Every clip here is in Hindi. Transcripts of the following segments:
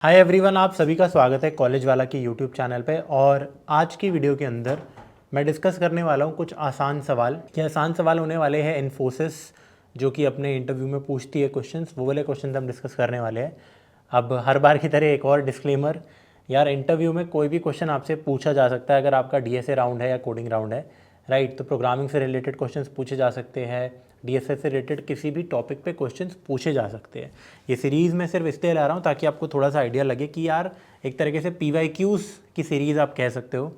हाय एवरीवन, आप सभी का स्वागत है कॉलेज वाला के यूट्यूब चैनल पे। और आज की वीडियो के अंदर मैं डिस्कस करने वाला हूँ कुछ आसान सवाल। ये आसान सवाल होने वाले हैं इन्फोसिस जो कि अपने इंटरव्यू में पूछती है क्वेश्चंस, वो वाले क्वेश्चंस हम डिस्कस करने वाले हैं। अब हर बार की तरह एक और डिस्क्लेमर, यार इंटरव्यू में कोई भी क्वेश्चन आपसे पूछा जा सकता है अगर आपका डीएसए राउंड है या कोडिंग राउंड है, राइट। तो प्रोग्रामिंग से रिलेटेड क्वेश्चंस पूछे जा सकते हैं, डीएसए से रिलेटेड किसी भी टॉपिक पे क्वेश्चंस पूछे जा सकते हैं। ये सीरीज़ मैं सिर्फ इसलिए ला रहा हूँ ताकि आपको थोड़ा सा आइडिया लगे कि यार एक तरीके से पीवाईक्यूज़ की सीरीज़ आप कह सकते हो,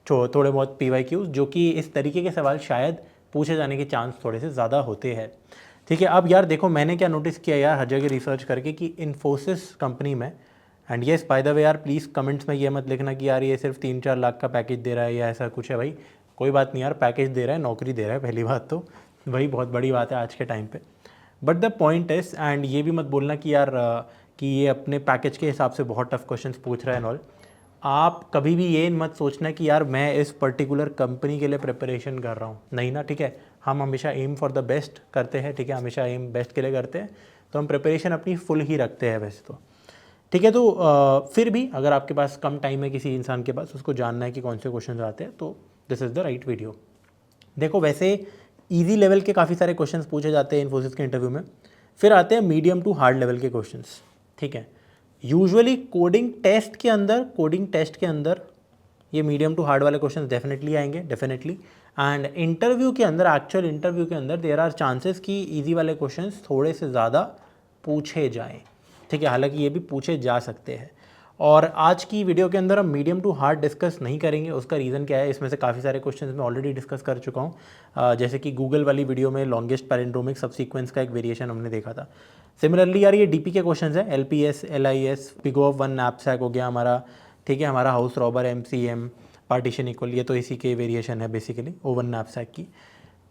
थोड़े बहुत पीवाईक्यूज़ जो कि इस तरीके के सवाल शायद पूछे जाने के चांस थोड़े से ज़्यादा होते हैं। ठीक है, अब यार देखो मैंने क्या नोटिस किया यार हर जगह रिसर्च करके कि इन्फोसिस कंपनी में, and yes by the way यार प्लीज़ कमेंट्स में ये मत लिखना कि यार ये सिर्फ 3-4 लाख का पैकेज दे रहा है या ऐसा कुछ है। भाई कोई बात नहीं यार, पैकेज दे रहा है, नौकरी दे रहा है, पहली बात तो वही बहुत बड़ी बात है आज के टाइम पे। But the point is, and ये भी मत बोलना कि यार कि ये अपने पैकेज के हिसाब से बहुत टफ क्वेश्चंस पूछ रहा है एंड ऑल। आप कभी भी ये मत सोचना कि यार मैं इस पर्टिकुलर कंपनी के लिए प्रिपरेशन कर रहा हूँ, नहीं ना। ठीक है, हम हमेशा एम फॉर द बेस्ट करते हैं, ठीक है, हमेशा एम बेस्ट के लिए करते हैं, तो हम प्रिपरेशन अपनी फुल ही रखते हैं वैसे तो। ठीक है, तो फिर भी अगर आपके पास कम टाइम है किसी इंसान के पास, उसको जानना है कि कौन से क्वेश्चन आते हैं, तो this is the right video. देखो वैसे इजी लेवल के काफ़ी सारे क्वेश्चंस पूछे जाते हैं इन्फोसिस के इंटरव्यू में, फिर आते हैं मीडियम टू हार्ड लेवल के क्वेश्चंस। ठीक है, यूजुअली कोडिंग टेस्ट के अंदर ये मीडियम टू हार्ड वाले क्वेश्चंस डेफिनेटली आएंगे, डेफिनेटली। एंड इंटरव्यू के अंदर, एक्चुअल इंटरव्यू के अंदर देयर आर चांसेस कि इजी वाले क्वेश्चंस थोड़े से ज़्यादा पूछे जाएँ। ठीक है, हालांकि ये भी पूछे जा सकते हैं। और आज की वीडियो के अंदर हम मीडियम टू हार्ड डिस्कस नहीं करेंगे। उसका रीज़न क्या है, इसमें से काफ़ी सारे क्वेश्चंस मैं ऑलरेडी डिस्कस कर चुका हूँ। जैसे कि गूगल वाली वीडियो में लॉन्गेस्ट पैलिंड्रोमिक सबसीक्वेंस का एक वेरिएशन हमने देखा था। सिमिलरली यार ये डीपी के क्वेश्चंस हैं, एलपीएस, एलआईएस, पिगो ऑफ वन नैपसैक हो गया हमारा, ठीक है, हमारा house robber, MCM, partition equal, ये तो इसी के वेरिएशन है बेसिकली ओवन नैपसैक की।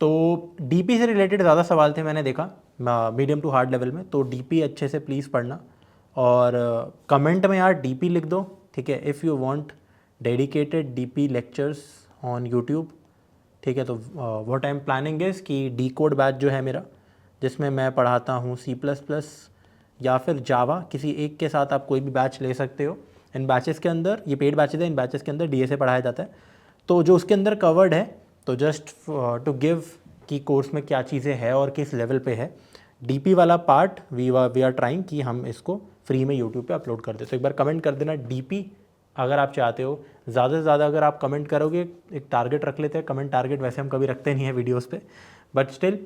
तो डीपी से रिलेटेड ज़्यादा सवाल थे मैंने देखा मीडियम टू हार्ड लेवल में, तो डीपी अच्छे से प्लीज़ पढ़ना। और कमेंट में यार डीपी लिख दो, ठीक है, if you want dedicated DP lectures on YouTube. ठीक है, तो what I am planning is कि डी कोड बैच जो है मेरा, जिसमें मैं पढ़ाता हूँ C++ या फिर जावा, किसी एक के साथ आप कोई भी बैच ले सकते हो। इन बैचेस के अंदर, ये पेड बैचेस है, इन बैचेस के अंदर डीएसए पढ़ाया जाता है। तो जो उसके अंदर कवर्ड है, तो जस्ट टू गिव कि कोर्स में क्या चीज़ें हैं और किस लेवल पे है, डीपी वाला पार्ट वी आर ट्राइंग कि हम इसको फ्री में यूट्यूब पे अपलोड कर दे। तो एक बार कमेंट कर देना डीपी अगर आप चाहते हो। ज़्यादा से ज़्यादा अगर आप कमेंट करोगे, एक टारगेट रख लेते हैं, कमेंट टारगेट वैसे हम कभी रखते नहीं है वीडियोस पे, बट स्टिल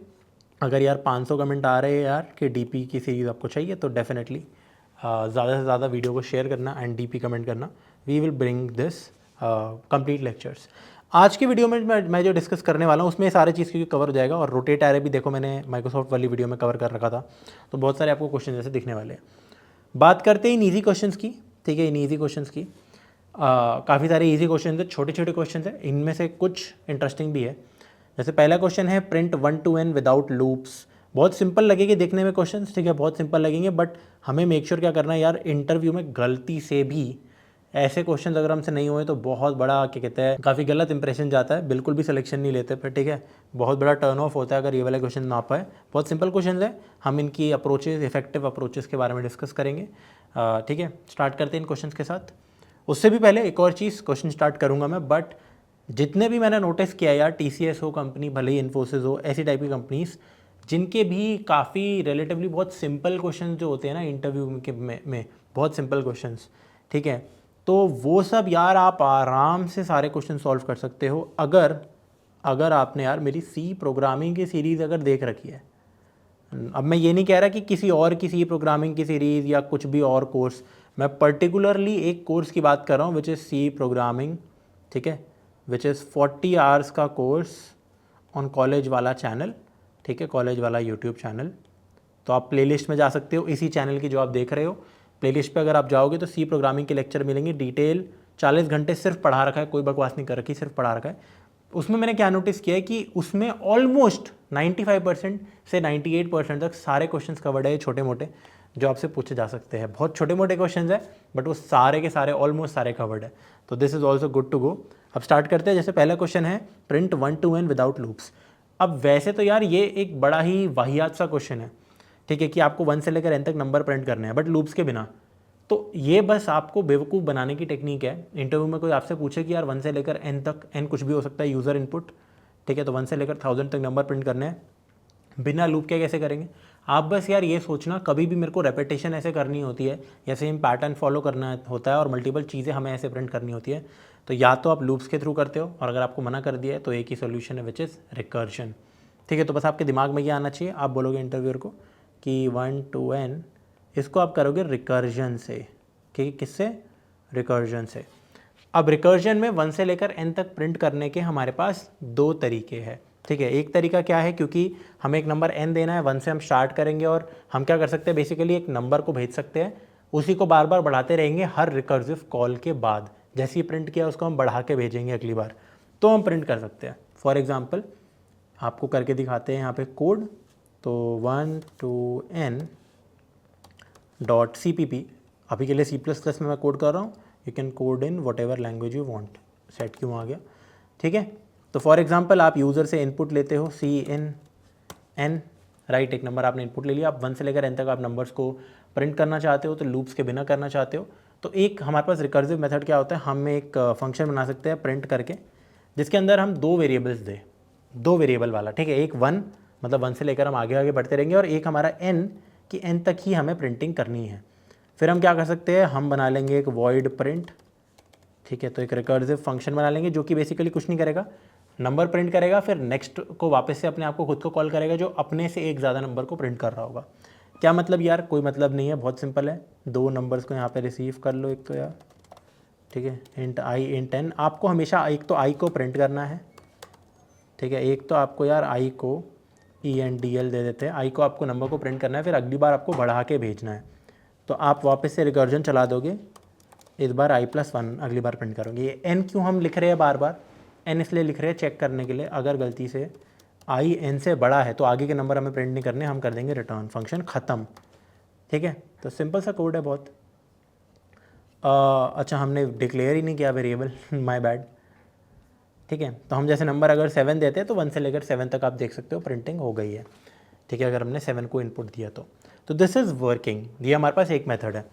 अगर यार 500 कमेंट आ रहे हैं यार कि डीपी की सीरीज़ आपको चाहिए, तो डेफिनेटली ज़्यादा से ज़्यादा वीडियो को शेयर करना एंड डीपी कमेंट करना। We will bring this complete lectures. आज की वीडियो में मैं जो डिस्कस करने वाला हूँ उसमें सारे चीज़ क्योंकि कवर हो जाएगा। और रोटेट एरे भी देखो मैंने माइक्रोसॉफ्ट वाली वीडियो में कवर कर रखा था, तो बहुत सारे आपको क्वेश्चन जैसे दिखने वाले हैं। बात करते हैं इन ईजी क्वेश्चंस की, ठीक है, इन ईजी क्वेश्चंस की काफ़ी सारे ईजी क्वेश्चन है, छोटे छोटे क्वेश्चन है, इनमें से कुछ इंटरेस्टिंग भी है। जैसे पहला क्वेश्चन है print 1 to n without loops. बहुत सिंपल लगेंगे देखने में क्वेश्चंस, ठीक है, बहुत सिंपल लगेंगे, बट हमें मेक श्योर क्या करना है यार, इंटरव्यू में गलती से भी ऐसे क्वेश्चन अगर हमसे नहीं हुए तो बहुत बड़ा क्या कहते हैं, काफ़ी गलत इंप्रेशन जाता है, बिल्कुल भी सिलेक्शन नहीं लेते फिर। ठीक है, बहुत बड़ा टर्न ऑफ होता है अगर ये वाले क्वेश्चन ना पाए। बहुत सिंपल क्वेश्चन है, हम इनकी अप्रोचेज, इफेक्टिव अप्रोचेस के बारे में डिस्कस करेंगे। ठीक है, स्टार्ट करते हैं इन क्वेश्चन के साथ। उससे भी पहले एक और चीज़, क्वेश्चन स्टार्ट करूँगा मैं, बट जितने भी मैंने नोटिस किया यार, टीसीएस हो कंपनी, भले ही इन्फोसिस हो, ऐसी टाइप की कंपनीज जिनके भी काफ़ी रिलेटिवली बहुत सिंपल क्वेश्चन जो होते हैं ना इंटरव्यू के में बहुत सिंपल क्वेश्चंस, ठीक है, तो वो सब यार आप आराम से सारे क्वेश्चन सॉल्व कर सकते हो अगर आपने यार मेरी सी प्रोग्रामिंग की सीरीज़ अगर देख रखी है। अब मैं ये नहीं कह रहा कि किसी और की सी प्रोग्रामिंग की सीरीज़ या कुछ भी और कोर्स, मैं पर्टिकुलरली एक कोर्स की बात कर रहा हूँ विच इज़ सी प्रोग्रामिंग, ठीक है, विच इज़ 40 आवर्स का कोर्स ऑन कॉलेज वाला चैनल, ठीक है, कॉलेज वाला यूट्यूब चैनल। तो आप प्लेलिस्ट में जा सकते हो, इसी चैनल की जो आप देख रहे हो प्लेलिस्ट पे अगर आप जाओगे तो सी प्रोग्रामिंग के लेक्चर मिलेंगे, डिटेल 40 घंटे सिर्फ पढ़ा रखा है, कोई बकवास नहीं कर रखी, सिर्फ पढ़ा रखा है। उसमें मैंने क्या नोटिस किया है कि उसमें ऑलमोस्ट 95% से 98% तक सारे क्वेश्चंस कवर्ड है, छोटे मोटे जो आपसे पूछे जा सकते हैं। बहुत छोटे मोटे क्वेश्चंस है बट वो सारे के सारे ऑलमोस्ट सारे कवर्ड है, तो this is also good to go. अब स्टार्ट करते हैं। जैसे पहला क्वेश्चन है print 1 to n without loops. अब वैसे तो यार ये एक बड़ा ही वाहियात सा क्वेश्चन है, ठीक है, कि आपको 1 से लेकर n तक नंबर प्रिंट करने हैं बट लूप्स के बिना। तो ये बस आपको बेवकूफ़ बनाने की टेक्निक है। इंटरव्यू में कोई आपसे पूछे कि यार 1 से लेकर n तक, n कुछ भी हो सकता है यूज़र इनपुट, ठीक है, तो 1 से लेकर 1000 तक नंबर प्रिंट करने हैं, बिना लूप के कैसे करेंगे। आप बस यार ये सोचना, कभी भी मेरे को रेपिटेशन ऐसे करनी होती है या सेम पैटर्न फॉलो करना होता है और मल्टीपल चीज़ें हमें ऐसे प्रिंट करनी होती है, तो या तो आप लूप्स के थ्रू करते हो, और अगर आपको मना कर दिया है तो एक ही सोल्यूशन है, विच इज़ रिकर्जन। ठीक है, तो बस आपके दिमाग में ये आना चाहिए, आप बोलोगे इंटरव्यूअर को कि 1 to n इसको आप करोगे रिकर्जन से, कि किससे, रिकर्जन से। अब रिकर्जन में 1 से लेकर n तक प्रिंट करने के हमारे पास 2 तरीके हैं। ठीक है, एक तरीका क्या है, क्योंकि हमें एक नंबर n देना है, 1 से हम स्टार्ट करेंगे और हम क्या कर सकते हैं, बेसिकली एक नंबर को भेज सकते हैं, उसी को बार बार बढ़ाते रहेंगे हर रिकर्सिव कॉल के बाद। जैसे ही प्रिंट किया उसको हम बढ़ा के भेजेंगे अगली बार, तो हम प्रिंट कर सकते हैं। फॉर एग्जाम्पल आपको करके दिखाते हैं यहाँ पे कोड, तो 1 to n .cpp, अभी के लिए C++ में मैं कोड कर रहा हूँ, you can code in what ever language you want. Set क्यों आ गया, ठीक है। तो फॉर एग्जांपल आप यूज़र से इनपुट लेते हो C in n, राइट, एक नंबर आपने इनपुट ले लिया, आप 1 से लेकर n तक आप नंबर्स को प्रिंट करना चाहते हो, तो लूप्स के बिना करना चाहते हो, तो एक हमारे पास रिकर्सिव मेथड क्या होता है, हम एक फंक्शन बना सकते हैं प्रिंट करके, जिसके अंदर हम 2 वेरिएबल्स दें, 2 वेरिएबल वाला, ठीक है, एक 1 मतलब 1 से लेकर हम आगे आगे बढ़ते रहेंगे, और एक हमारा n कि n तक ही हमें प्रिंटिंग करनी है। फिर हम क्या कर सकते हैं, हम बना लेंगे एक वॉइड प्रिंट, ठीक है, तो एक रिकर्सिव फंक्शन बना लेंगे जो कि बेसिकली कुछ नहीं करेगा, नंबर प्रिंट करेगा, फिर नेक्स्ट को वापस से अपने आप को खुद को कॉल करेगा जो अपने से एक ज़्यादा नंबर को प्रिंट कर रहा होगा। क्या मतलब यार, कोई मतलब नहीं है, बहुत सिंपल है, 2 नंबर्स को यहाँ पे रिसीव कर लो एक तो यार, ठीक है, इंट आई इंट n, आपको हमेशा एक तो आई को प्रिंट करना है, ठीक है, एक तो आपको यार आई को ENDL दे देते हैं, आई को आपको नंबर को प्रिंट करना है, फिर अगली बार आपको बढ़ा के भेजना है, तो आप वापस से रिकर्जन चला दोगे, इस बार i+1 अगली बार प्रिंट करोगे। ये n क्यों हम लिख रहे हैं बार बार, n इसलिए लिख रहे हैं चेक करने के लिए, अगर गलती से i n से बड़ा है तो आगे के नंबर हमें प्रिंट नहीं करने, हम कर देंगे रिटर्न, फंक्शन ख़त्म। ठीक है, तो सिंपल सा कोड है बहुत। अच्छा, हमने डिक्लेयर ही नहीं किया वेरिएबल, माय बैड। ठीक है, तो हम जैसे नंबर अगर 7 देते हैं तो 1 से लेकर 7 तक आप देख सकते हो प्रिंटिंग हो गई है। ठीक है, अगर हमने 7 को इनपुट दिया तो दिस इज़ वर्किंग, ये हमारे पास एक मेथड है,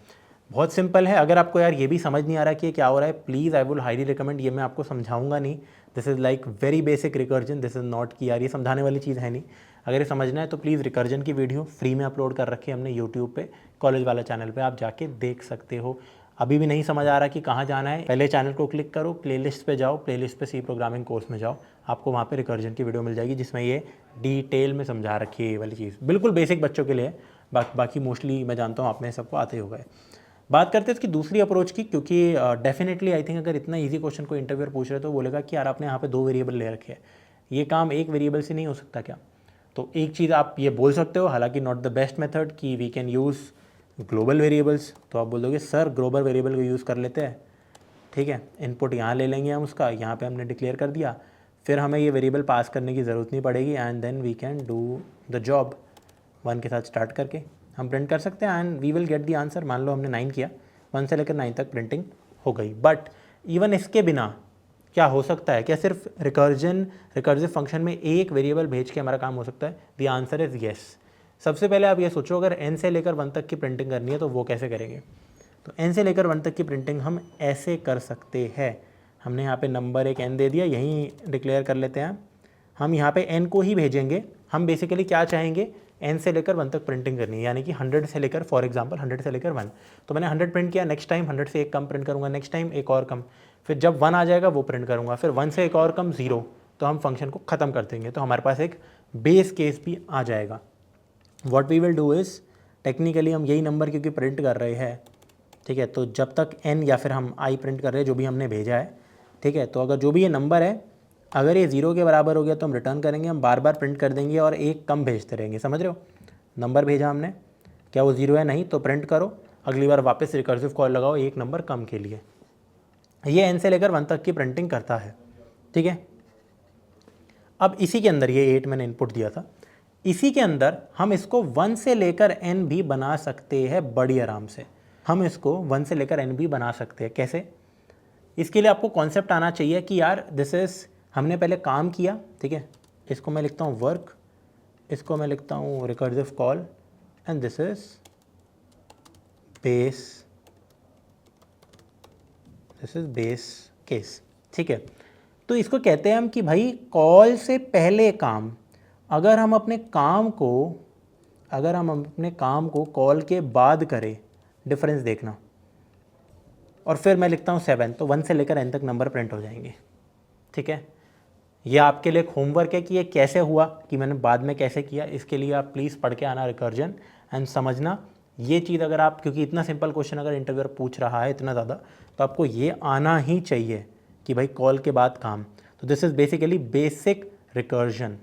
बहुत सिंपल है। अगर आपको यार ये भी समझ नहीं आ रहा कि ये क्या हो रहा है, please I would highly recommend, ये मैं आपको समझाऊंगा नहीं, this is like very basic recursion, this is not कि यार ये समझाने वाली चीज़ है नहीं। अगर ये समझना है तो प्लीज़ रिकर्जन की वीडियो फ्री में अपलोड कर रखी है हमने यूट्यूब पे, कॉलेज वाला चैनल पे, आप जाके देख सकते हो। अभी भी नहीं समझ आ रहा कि कहाँ जाना है, पहले चैनल को क्लिक करो, प्लेलिस्ट पे जाओ, प्लेलिस्ट पे सी प्रोग्रामिंग कोर्स में जाओ, आपको वहाँ पे रिकर्जन की वीडियो मिल जाएगी जिसमें ये डिटेल में समझा रखी है ये वाली चीज़, बिल्कुल बेसिक बच्चों के लिए। बाकी मोस्टली मैं जानता हूँ आप में सबको आते होगा। बात करते हैं इसकी दूसरी अप्रोच की, क्योंकि डेफिनेटली आई थिंक अगर इतना इजी क्वेश्चन को इंटरव्यूअर पूछ रहे तो बोलेगा कि यार आपने यहाँ पे 2 वेरिएबल ले रखे हैं, ये काम एक वेरिएबल से नहीं हो सकता क्या। तो एक चीज़ आप ये बोल सकते हो, हालांकि नॉट द बेस्ट मेथड, कि we can use global variables. तो आप बोल दोगे सर ग्लोबल वेरिएबल को यूज़ कर लेते हैं, ठीक है, इनपुट यहाँ ले लेंगे हम उसका, यहाँ पे हमने डिक्लेयर कर दिया, फिर हमें ये वेरिएबल पास करने की ज़रूरत नहीं पड़ेगी, and then we can do the job. 1 के साथ स्टार्ट करके हम प्रिंट कर सकते हैं and we will get the answer. मान लो हमने 9 किया, 1 से लेकर 9 तक प्रिंटिंग हो गई। बट इवन इसके बिना क्या हो सकता है, क्या सिर्फ रिकर्सिव फंक्शन में एक वेरिएबल भेज के हमारा काम हो सकता है? The answer is yes. सबसे पहले आप ये सोचो, अगर n से लेकर 1 तक की प्रिंटिंग करनी है तो वो कैसे करेंगे। तो n से लेकर 1 तक की प्रिंटिंग हम ऐसे कर सकते हैं, हमने यहाँ पे नंबर एक n दे दिया, यहीं डिक्लेयर कर लेते हैं हम यहाँ पे n को ही भेजेंगे। हम बेसिकली क्या चाहेंगे, n से लेकर 1 तक प्रिंटिंग करनी है, यानी कि 100 से लेकर, फॉर एग्जांपल 100 से लेकर 1। तो मैंने 100 प्रिंट किया, नेक्स्ट टाइम 100 से एक कम प्रिंट करूँगा, नेक्स्ट टाइम एक और कम, फिर जब 1 आ जाएगा वो प्रिंट करूँगा, फिर 1 से एक और कम 0, तो हम फंक्शन को ख़त्म कर देंगे। तो हमारे पास एक बेस केस भी आ जाएगा। What we will do is, technically हम यही नंबर क्योंकि प्रिंट कर रहे हैं, ठीक है, तो जब तक n या फिर हम i प्रिंट कर रहे हैं जो भी हमने भेजा है, ठीक है, तो अगर जो भी ये नंबर है अगर ये 0 के बराबर हो गया तो हम रिटर्न करेंगे, हम बार बार प्रिंट कर देंगे और एक कम भेजते रहेंगे। समझ रहे हो, नंबर भेजा हमने, क्या वो 0 है, नहीं तो प्रिंट करो, अगली बार वापस रिकर्सिव कॉल लगाओ एक नंबर कम के लिए। ये n से लेकर 1 तक की प्रिंटिंग करता है, ठीक है। अब इसी के अंदर ये 8 मैंने इनपुट दिया था, इसी के अंदर हम इसको 1 से लेकर n भी बना सकते हैं बड़ी आराम से। हम इसको 1 से लेकर n भी बना सकते हैं। कैसे? इसके लिए आपको कॉन्सेप्ट आना चाहिए कि यार दिस इज़, हमने पहले काम किया, ठीक है, इसको मैं लिखता हूँ वर्क, इसको मैं लिखता हूँ recursive call, and this is base this is base case, ठीक है। तो इसको कहते हैं हम कि भाई कॉल से पहले काम, अगर हम अपने काम को कॉल के बाद करें, डिफरेंस देखना। और फिर मैं लिखता हूँ 7, तो 1 से लेकर n तक नंबर प्रिंट हो जाएंगे, ठीक है। ये आपके लिए एक होमवर्क है कि ये कैसे हुआ, कि मैंने बाद में कैसे किया। इसके लिए आप प्लीज़ पढ़ के आना रिकर्जन एंड समझना ये चीज़। अगर आप, क्योंकि इतना सिंपल क्वेश्चन अगर इंटरव्यूअर पूछ रहा है इतना ज़्यादा, तो आपको ये आना ही चाहिए कि भाई कॉल के बाद काम। तो this is basically basic recursion.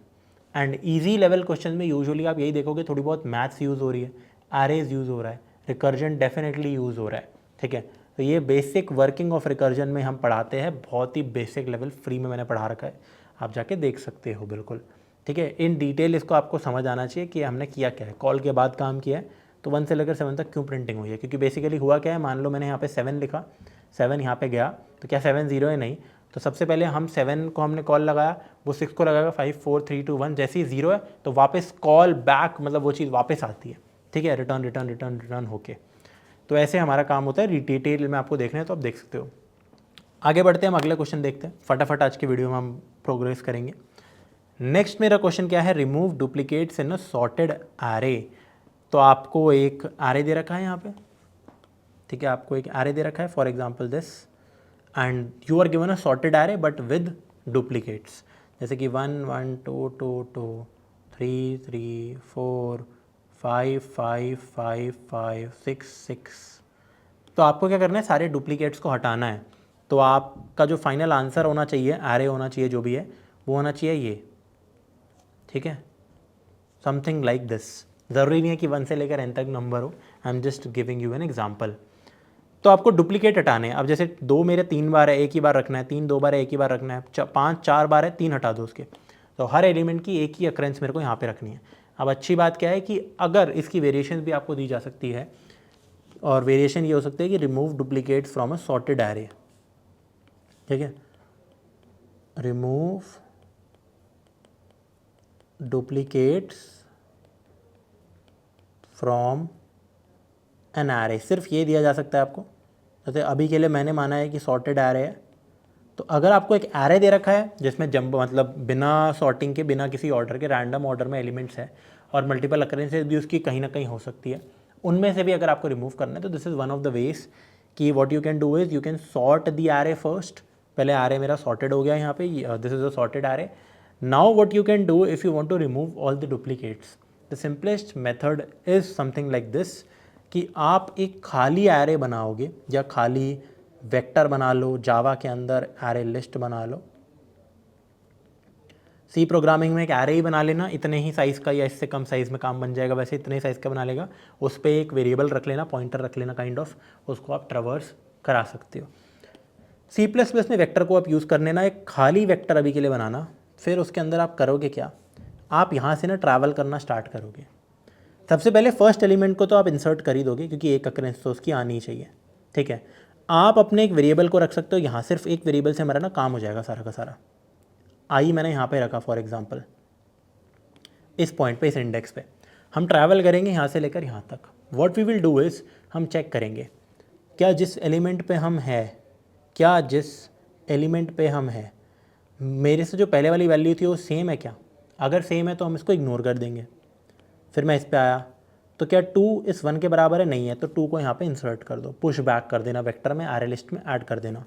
And easy level question में यूजुअली आप यही देखोगे, थोड़ी बहुत मैथ्स यूज़ हो रही है, एरेज यूज़ हो रहा है, रिकर्जन डेफिनेटली यूज़ हो रहा है, ठीक है। तो ये बेसिक वर्किंग ऑफ रिकर्जन में हम पढ़ाते हैं, बहुत ही बेसिक लेवल, फ्री में मैंने पढ़ा रखा है, आप जाके देख सकते हो बिल्कुल, ठीक है। इन डिटेल इसको आपको समझ आना चाहिए कि हमने किया क्या है, कॉल के बाद काम किया है, तो 1 से लेकर 7 तक क्यों प्रिंटिंग हुई है। क्योंकि बेसिकली हुआ क्या है, मान लो मैंने यहाँ पे 7 लिखा, 7 यहाँ पे गया, तो क्या 7 0 है? नहीं। तो सबसे पहले हम 7 को हमने कॉल लगाया, वो 6 को लगाएगा, 5 4 3 2 1, जैसे ही 0 है तो वापस कॉल बैक, मतलब वो चीज़ वापस आती है, ठीक है, रिटर्न रिटर्न रिटर्न रिटर्न होके। तो ऐसे हमारा काम होता है। डिटेल में आपको देखना है तो आप देख सकते हो। आगे बढ़ते हैं, हम अगला क्वेश्चन देखते हैं फटाफट, आज की वीडियो में हम प्रोग्रेस करेंगे। नेक्स्ट मेरा क्वेश्चन क्या है, रिमूव डुप्लीकेट्स इन अ सॉर्टेड एरे। तो आपको एक एरे दे रखा है यहाँ पे, ठीक है, आपको एक एरे दे रखा है, for example this, and you are given a sorted array but with duplicates, जैसे कि 1 1 2 2 2 3 3 4 5 5 5 5 6 6। तो आपको क्या करना है, सारे डुप्लीकेट्स को हटाना है। तो आपका जो फाइनल आंसर होना चाहिए, एरे होना चाहिए जो भी है, वो होना चाहिए ये, ठीक है, समथिंग लाइक दिस। ज़रूरी नहीं है कि 1 से लेकर n तक नंबर हो, I am just giving you an example. तो आपको डुप्लीकेट हटाने हैं। अब जैसे 2 मेरे 3 बार है, एक ही बार रखना है, 3 2 बार है, एक ही बार रखना है, 5 4 बार है, 3 हटा दो उसके। तो हर एलिमेंट की एक ही अक्रेंस मेरे को यहाँ पे रखनी है। अब अच्छी बात क्या है कि अगर इसकी वेरिएशन भी आपको दी जा सकती है, और वेरिएशन ये हो सकती है कि remove duplicates from a sorted array, ठीक है, remove duplicates from an array, सिर्फ ये दिया जा सकता है आपको। जैसे अभी के लिए मैंने माना है कि सॉर्टेड एरे है, तो अगर आपको एक एरे दे रखा है जिसमें जंप, मतलब बिना सॉर्टिंग के, बिना किसी ऑर्डर के, रैंडम ऑर्डर में एलिमेंट्स है, और मल्टीपल अकरेंसेज भी उसकी कहीं ना कहीं हो सकती है, उनमें से भी अगर आपको रिमूव करना है, तो this is one of the ways कि what you can do is you can sort the array first. पहले एरे मेरा सॉर्टेड हो गया यहाँ पे, this is a sorted array. Now what you can do if you want to remove all the duplicates, the simplest method is something like this, कि आप एक खाली एरे बनाओगे, या खाली वेक्टर बना लो, जावा के अंदर एरे लिस्ट बना लो, सी प्रोग्रामिंग में एक एरे ही बना लेना, इतने ही साइज़ का या इससे कम साइज़ में काम बन जाएगा, वैसे इतने ही साइज़ का बना लेगा, उस पर एक वेरिएबल रख लेना, पॉइंटर रख लेना काइंड ऑफ, उसको आप ट्रवर्स करा सकते हो। C++ में वेक्टर को आप यूज़ करने ना, एक खाली वेक्टर अभी के लिए बनाना, फिर उसके अंदर आप करोगे क्या, आप यहाँ से ना ट्रैवल करना स्टार्ट करोगे। सबसे पहले फर्स्ट एलिमेंट को तो आप इंसर्ट कर ही दोगे, क्योंकि एक अकरेंस तो उसकी आनी ही चाहिए, ठीक है। आप अपने एक वेरिएबल को रख सकते हो यहाँ, सिर्फ एक वेरिएबल से हमारा ना काम हो जाएगा सारा का सारा। आई मैंने यहाँ पे रखा फॉर एग्जांपल, इस पॉइंट पे, इस इंडेक्स पे हम ट्रैवल करेंगे यहाँ से लेकर यहाँ तक। What we will do is हम चेक करेंगे क्या जिस एलिमेंट पे हम है, क्या जिस एलिमेंट पे हम है मेरे से जो पहले वाली वैल्यू थी वो सेम है क्या। अगर सेम है तो हम इसको इग्नोर कर देंगे। फिर मैं इस पे आया तो क्या 2 इस 1 के बराबर है, नहीं है, तो 2 को यहाँ पे इंसर्ट कर दो, पुश बैक कर देना वेक्टर में, एरे लिस्ट में ऐड कर देना।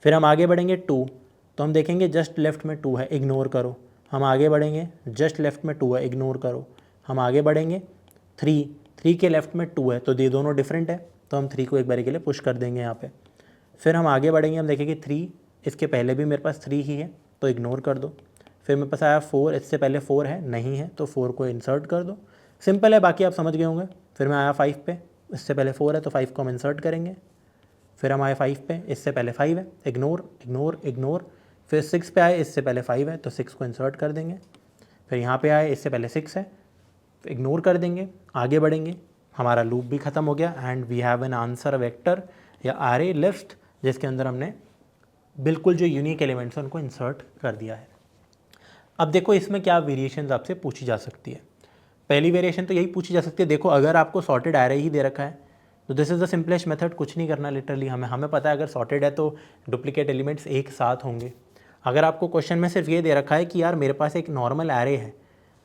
फिर हम आगे बढ़ेंगे 2, तो हम देखेंगे जस्ट लेफ्ट में 2 है, इग्नोर करो। हम आगे बढ़ेंगे, जस्ट लेफ्ट में 2 है, इग्नोर करो। हम आगे बढ़ेंगे 3 के लेफ्ट में 2 है, तो ये दोनों डिफरेंट है, तो हम 3 को एक बारी के लिए पुश कर देंगे यहाँ पे। फिर हम आगे बढ़ेंगे, हम देखेंगे 3 इसके पहले भी मेरे पास 3 ही है, तो इग्नोर कर दो। फिर मेरे पास आया 4, इससे पहले 4 है, नहीं है, तो 4 को इंसर्ट कर दो। सिंपल है, बाकी आप समझ गए होंगे। फिर मैं आया 5 पे, इससे पहले 4 है, तो 5 को हम इंसर्ट करेंगे। फिर हम आए 5 पे, इससे पहले 5 है, इग्नोर इग्नोर इग्नोर। फिर 6 पे आए, इससे पहले 5 है, तो 6 को इंसर्ट कर देंगे। फिर यहाँ पे आए, इससे पहले 6 है, इग्नोर कर देंगे। आगे बढ़ेंगे, हमारा लूप भी ख़त्म हो गया, and we have an answer vector या एरे लिस्ट, जिसके अंदर हमने बिल्कुल जो यूनिक एलिमेंट्स हैं उनको इंसर्ट कर दिया है। अब देखो इसमें क्या वेरिएशंस आपसे पूछी जा सकती है। पहली वेरिएशन तो यही पूछी जा सकती है, देखो अगर आपको सॉर्टेड एरे ही दे रखा है तो this is the simplest method, कुछ नहीं करना लिटरली। हमें पता है अगर सॉर्टेड है तो डुप्लीकेट एलिमेंट्स एक साथ होंगे। अगर आपको क्वेश्चन में सिर्फ ये दे रखा है कि यार मेरे पास एक नॉर्मल एरे है,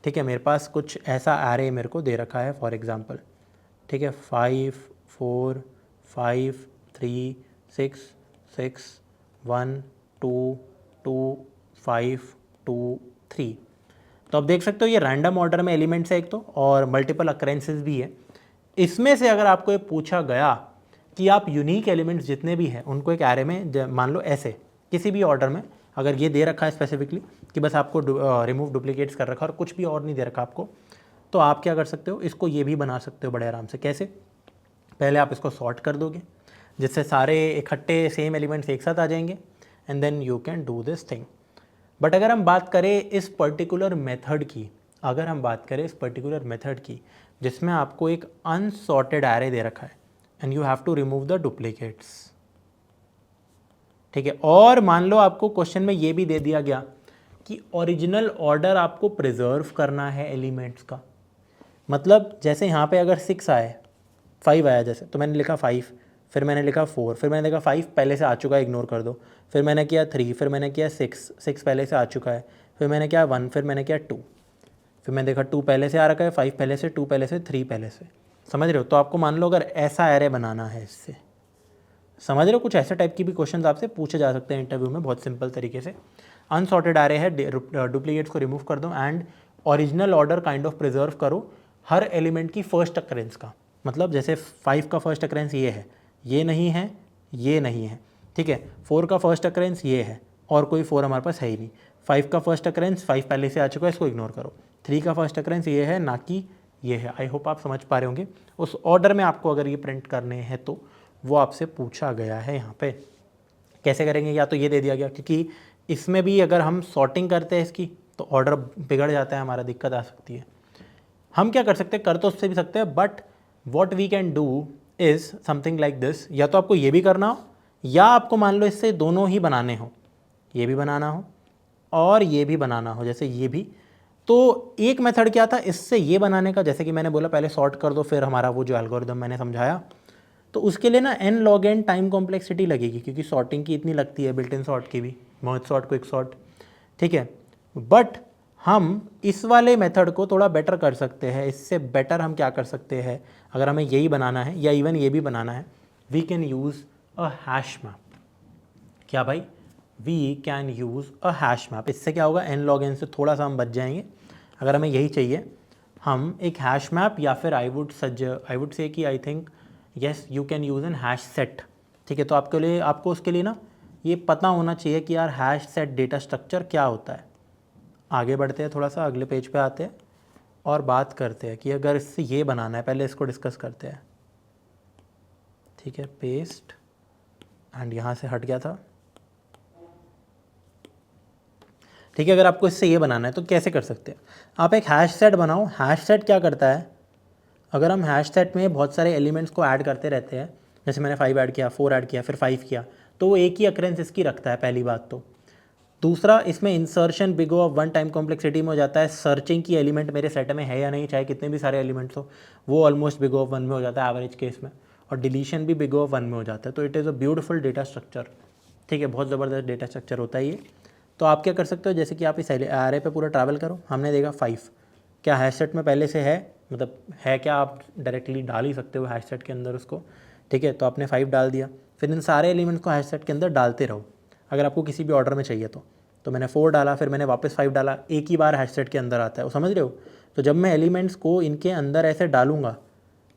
ठीक है, मेरे पास कुछ ऐसा एरे मेरे को दे रखा है फॉर एग्जांपल, ठीक है, 5 4 5 3 6 6 1 2 2 5 2 3। तो आप देख सकते हो ये रैंडम ऑर्डर में एलिमेंट्स है एक तो, और मल्टीपल अक्रेंसेस भी है। इसमें से अगर आपको ये पूछा गया कि आप यूनिक एलिमेंट्स जितने भी हैं उनको एक एरे में मान लो ऐसे किसी भी ऑर्डर में, अगर ये दे रखा है स्पेसिफिकली कि बस आपको रिमूव डुप्लीकेट्स कर रखा है और कुछ भी और नहीं दे रखा आपको, तो आप क्या कर सकते हो, इसको ये भी बना सकते हो बड़े आराम से। कैसे? पहले आप इसको सॉर्ट कर दोगे जिससे सारे इकट्ठे सेम एलिमेंट्स एक साथ आ जाएंगे, and then you can do this thing. But अगर हम बात करें इस पर्टिकुलर मेथड की, जिसमें आपको एक अनसॉर्टेड एरे दे रखा है and you have to remove the duplicates, ठीक है, और मान लो आपको क्वेश्चन में ये भी दे दिया गया कि ओरिजिनल ऑर्डर आपको प्रिजर्व करना है एलिमेंट्स का। मतलब जैसे यहाँ पे अगर 6 आए, 5 आया जैसे, तो मैंने लिखा 5, फिर मैंने लिखा 4, फिर मैंने देखा 5 पहले से आ चुका है, इग्नोर कर दो, फिर मैंने किया 3, फिर मैंने किया 6 पहले से आ चुका है, फिर मैंने किया 1, फिर मैंने किया 2, फिर मैंने देखा 2 पहले से आ रखा है, 5 पहले से, 2 पहले से, 3 पहले से। समझ रहे हो? तो आपको मान लो अगर ऐसा एरे बनाना है इससे, समझ रहे हो, कुछ ऐसे टाइप की भी क्वेश्चन आपसे पूछे जा सकते हैं इंटरव्यू में बहुत सिंपल तरीके से। अनसॉर्टेड एरे है, डुप्लीकेट्स को रिमूव कर दो and original order kind of preserve करो हर एलिमेंट की फर्स्ट अकरेंस का। मतलब जैसे 5 का फर्स्ट अकरेंस ये है, ये नहीं है, ये नहीं है, ठीक है, 4 का फर्स्ट अकरेंस ये है और कोई 4 हमारे पास है ही नहीं, 5 का फर्स्ट अकरेंस 5 पहले से आ चुका है, इसको इग्नोर करो, 3 का फर्स्ट अकरेंस ये है, ना कि ये है। आई होप आप समझ पा रहे होंगे। उस ऑर्डर में आपको अगर ये प्रिंट करने हैं तो वो आपसे पूछा गया है यहाँ पे। कैसे करेंगे? या तो ये दे दिया गया, क्योंकि इसमें भी अगर हम सॉर्टिंग करते हैं इसकी तो ऑर्डर बिगड़ जाता है, हमारा दिक्कत आ सकती है। हम क्या कर सकते हैं, कर तो उससे भी सकते हैं, but what we can do is something like this. या तो आपको ये भी करना हो, या आपको मान लो इससे दोनों ही बनाने हो, ये भी बनाना हो और ये भी बनाना हो, जैसे ये भी। तो एक मेथड क्या था इससे ये बनाने का, जैसे कि मैंने बोला पहले सॉर्ट कर दो, फिर हमारा वो जो एल्गोरिदम मैंने समझाया, तो उसके लिए ना n log n time complexity लगेगी, क्योंकि सॉर्टिंग की इतनी लगती है, बिल्ट इन सॉर्ट की भी, मर्ज सॉर्ट, क्विक सॉर्ट, ठीक है। बट हम इस वाले मेथड को थोड़ा बेटर कर सकते हैं। इससे बेटर हम क्या कर सकते हैं, अगर हमें यही बनाना है या इवन ये भी बनाना है, we can use a hash map. क्या भाई? We can use a hash map. इससे क्या होगा, n log n से थोड़ा सा हम बच जाएंगे। अगर हमें यही चाहिए, हम एक हैश मैप, या फिर आई वुड से कि I think yes you can use an hash set, ठीक है। तो आपको उसके लिए ना ये पता होना चाहिए कि यार हैश सेट डेटा स्ट्रक्चर क्या होता है। आगे बढ़ते हैं, थोड़ा सा अगले पेज पे आते हैं और बात करते हैं कि अगर इससे ये बनाना है, पहले इसको डिस्कस करते हैं, ठीक है। पेस्ट एंड यहाँ से हट गया था, ठीक है। अगर आपको इससे ये बनाना है तो कैसे कर सकते हैं, आप एक हैश सेट बनाओ। हैश सेट क्या करता है, अगर हम हैश सेट में बहुत सारे एलिमेंट्स को ऐड करते रहते हैं, जैसे मैंने 5 ऐड किया, 4 ऐड किया, फिर 5 किया, तो वो एक ही अकरेंस इसकी रखता है, पहली बात तो। दूसरा, इसमें insertion big O of 1 time complexity में हो जाता है। सर्चिंग की एलिमेंट मेरे सेट में है या नहीं, चाहे कितने भी सारे एलिमेंट्स हो, वो ऑलमोस्ट बिग O ऑफ 1 में हो जाता है एवरेज केस में, और डिलीशन भी बिग O ऑफ 1 में हो जाता है। तो it is a beautiful data structure, ठीक है, बहुत ज़बरदस्त डेटा स्ट्रक्चर होता है ये। तो आप क्या कर सकते हो, जैसे कि आप इस एरे पे पूरा ट्रैवल करो, हमने देखा 5 क्या हैश सेट में पहले से है, मतलब है क्या, आप डायरेक्टली डाल ही सकते हो हैश सेट के अंदर उसको, ठीक है। तो आपने 5 डाल दिया, फिर इन सारे एलिमेंट्स को हैश सेट के अंदर डालते रहो अगर आपको किसी भी ऑर्डर में चाहिए तो मैंने 4 डाला, फिर मैंने वापस 5 डाला, एक ही बार हैश सेट के अंदर आता है, वो समझ रहे हो। तो जब मैं एलिमेंट्स को इनके अंदर ऐसे डालूंगा,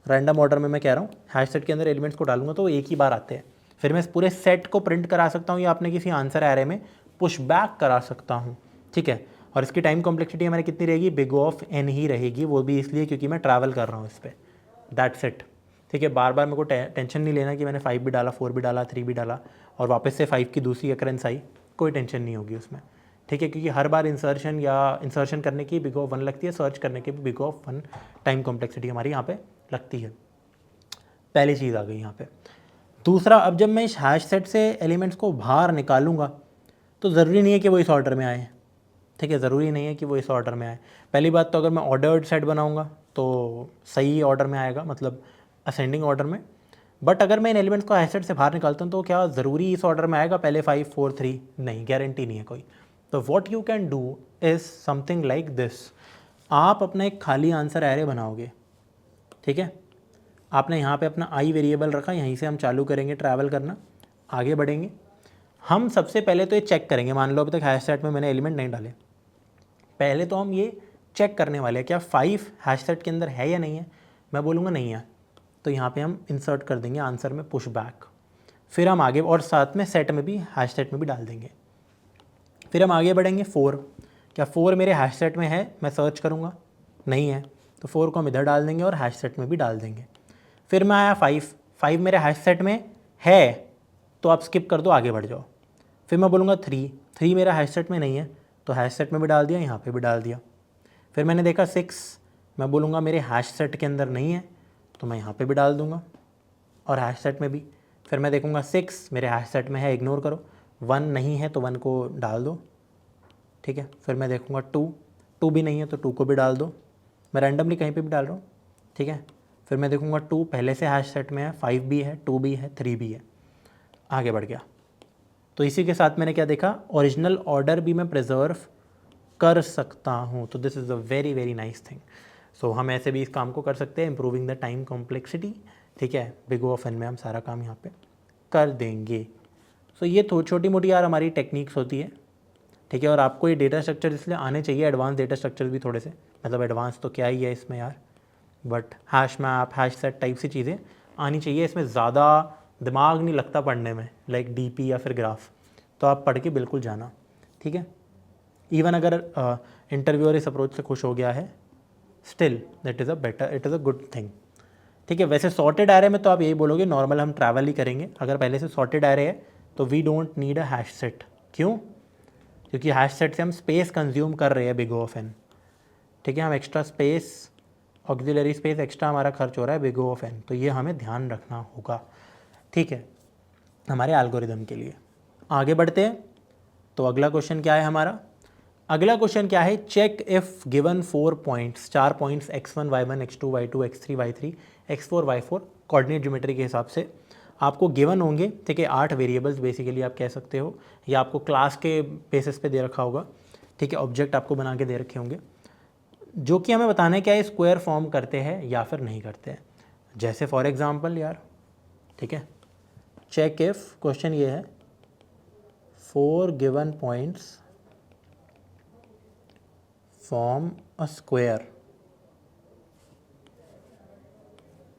रैंडम ऑर्डर में मैं कह रहा हूँ, हैश सेट के अंदर एलिमेंट्स को डालूंगा तो वो एक ही बार आते हैं। फिर मैं इस पूरे सेट को प्रिंट करा सकता हूँ या अपने किसी आंसर एरे में पुश बैक करा सकता हूँ, ठीक है। और इसकी टाइम कॉम्प्लेक्सिटी हमारी कितनी रहेगी, बिग O ऑफ n ही रहेगी, वो भी इसलिए क्योंकि मैं ट्रैवल कर रहा हूँ इस पर, दैट्स इट, ठीक है। बार बार मेरे को टेंशन नहीं लेना कि मैंने 5 भी डाला, 4 भी डाला, 3 भी डाला और वापस से 5 की दूसरी अकरेंस आई, कोई टेंशन नहीं होगी उसमें, ठीक है। क्योंकि हर बार इंसर्शन करने की बिग O ऑफ 1 लगती है, सर्च करने की भी big O of 1 time complexity हमारी यहाँ पे लगती है। पहली चीज़ आ गई यहाँ पे। दूसरा, अब जब मैं इस हैश सेट से एलिमेंट्स को बाहर निकालूंगा तो ज़रूरी नहीं है कि वो इस ऑर्डर में आए, ठीक है, ज़रूरी नहीं है कि वो इस ऑर्डर में आए। पहली बात तो अगर मैं ऑर्डर्ड सेट बनाऊंगा तो सही ऑर्डर में आएगा, मतलब असेंडिंग ऑर्डर में। बट अगर मैं इन एलिमेंट्स को हैश सेट से बाहर निकालता हूँ तो क्या ज़रूरी इस ऑर्डर में आएगा, पहले 5 4 3? नहीं, गारंटी नहीं है कोई। तो what you can do is something like this. आप अपना एक खाली आंसर एरे बनाओगे, ठीक है। आपने यहाँ पे अपना आई वेरिएबल रखा, यहीं से हम चालू करेंगे ट्रैवल करना, आगे बढ़ेंगे। हम सबसे पहले तो ये चेक करेंगे, मान लो अभी तक हैश सेट में मैंने एलिमेंट नहीं डाले, पहले तो हम ये चेक करने वाले हैं क्या 5 हैश सेट के अंदर है या नहीं है। मैं बोलूँगा नहीं है, तो यहाँ पे हम इंसर्ट कर देंगे आंसर में पुश बैक। फिर हम आगे, और साथ में सेट में भी, हैश सेट में भी डाल देंगे। फिर हम आगे बढ़ेंगे 4, क्या 4 मेरे हैश सेट में है, मैं सर्च करूँगा, नहीं है, तो 4 को हम इधर डाल देंगे और हैश सेट में भी डाल देंगे। फिर मैं आया 5 मेरे हैश सेट में है, तो आप स्किप कर दो, आगे बढ़ जाओ। फिर मैं बोलूँगा 3 मेरा हैश सेट में नहीं है, तो हैश सेट में भी डाल दिया, यहाँ पे भी डाल दिया। फिर मैंने देखा 6, मैं बोलूँगा मेरे हैश सेट के अंदर नहीं है, तो मैं यहाँ पे भी डाल दूँगा और हैश सेट में भी। फिर मैं देखूँगा 6 मेरे हैश सेट में है, इग्नोर करो, 1 नहीं है तो 1 को डाल दो, ठीक है। फिर मैं देखूँगा 2 भी नहीं है तो 2 को भी डाल दो, मैं रैंडमली कहीं पे भी डाल रहा हूँ, ठीक है। फिर मैं देखूँगा 2 पहले से हैश सेट में है, 5 भी है, 2 भी है, 3 भी है, आगे बढ़ गया। तो इसी के साथ मैंने क्या देखा, ओरिजिनल ऑर्डर भी मैं प्रिजर्व कर सकता हूँ। तो this is a very very nice thing. So हम ऐसे भी इस काम को कर सकते हैं, इम्प्रूविंग द टाइम कॉम्प्लेक्सिटी, ठीक है। बिग O ऑफ N में हम सारा काम यहाँ पे कर देंगे। सो ये तो छोटी मोटी यार हमारी टेक्निक्स होती है, ठीक है। और आपको ये डेटा स्ट्रक्चर इसलिए आने चाहिए, एडवांस डेटा स्ट्रक्चर भी थोड़े से, मतलब एडवांस तो क्या ही है इसमें यार, but hash map, hash set type सी चीज़ें आनी चाहिए। इसमें ज़्यादा दिमाग नहीं लगता पढ़ने में, लाइक DP या फिर ग्राफ, तो आप पढ़ के बिल्कुल जाना, ठीक है। इवन अगर इंटरव्यूअर इस अप्रोच से खुश हो गया है, still it is a good thing, ठीक है। वैसे सॉर्टेड एरे में तो आप यही बोलोगे नॉर्मल हम ट्रैवल ही करेंगे। अगर पहले से सॉर्टेड एरे है तो we don't need a hash set. क्यों? क्योंकि हैश सेट से हम स्पेस कंज्यूम कर रहे हैं बिग O ऑफ N, ठीक है। हम extra space, auxiliary space extra हमारा खर्च हो रहा है बिग O ऑफ N, तो ये हमें ध्यान रखना होगा, ठीक है, हमारे एल्गोरिदम के लिए। आगे बढ़ते हैं, तो अगला क्वेश्चन क्या है हमारा? अगला क्वेश्चन क्या है, check if given 4 points, 4 points x1 y1 x2 y2 x3 y3 x4 y4 coordinate geometry के हिसाब से आपको गिवन होंगे, ठीक है। 8 वेरिएबल्स बेसिकली आप कह सकते हो, या आपको क्लास के बेसिस पे दे रखा होगा, ठीक है। ऑब्जेक्ट आपको बना के दे रखे होंगे, जो कि हमें बताना है क्या ये स्क्वायर फॉर्म करते हैं या फिर नहीं करते हैं। जैसे फॉर एग्जांपल यार, ठीक है, चेक इफ़, क्वेश्चन ये है 4 given points form a square.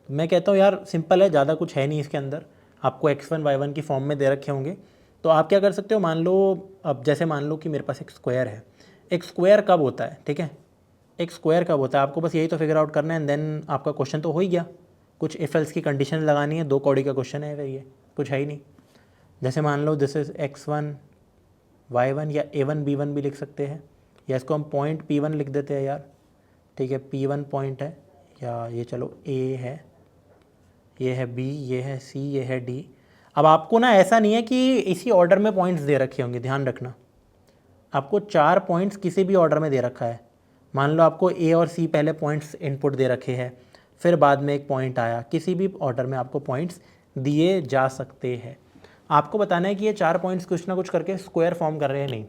मैं कहता हूँ यार सिंपल है, ज़्यादा कुछ है नहीं इसके अंदर, आपको x1 y1 की फॉर्म में दे रखे होंगे। तो आप क्या कर सकते हो, मान लो, अब जैसे मान लो कि मेरे पास एक स्क्वायर है। एक स्क्वायर कब होता है, ठीक है, एक स्क्वायर कब होता है, आपको बस यही तो फिगर आउट करना है, एंड देन आपका क्वेश्चन तो हो ही गया। कुछ इफ एल्स की कंडीशन लगानी है, 2 कौड़ी का क्वेश्चन है, ये कुछ है ही नहीं। जैसे मान लो दिस इज़ x1 y1, या a1 b1 भी लिख सकते हैं, या इसको हम पॉइंट P1 लिख देते हैं यार, ठीक है। P1 पॉइंट है, या ये चलो A है, ये है B, ये है C, ये है D। अब आपको ना ऐसा नहीं है कि इसी ऑर्डर में पॉइंट्स दे रखे होंगे, ध्यान रखना, आपको 4 पॉइंट्स किसी भी ऑर्डर में दे रखा है। मान लो आपको A और C पहले पॉइंट्स इनपुट दे रखे हैं, फिर बाद में एक पॉइंट आया, किसी भी ऑर्डर में आपको पॉइंट्स दिए जा सकते हैं। आपको बताना है कि ये 4 पॉइंट्स कुछ ना कुछ करके स्क्वायर फॉर्म कर रहे हैं, नहीं।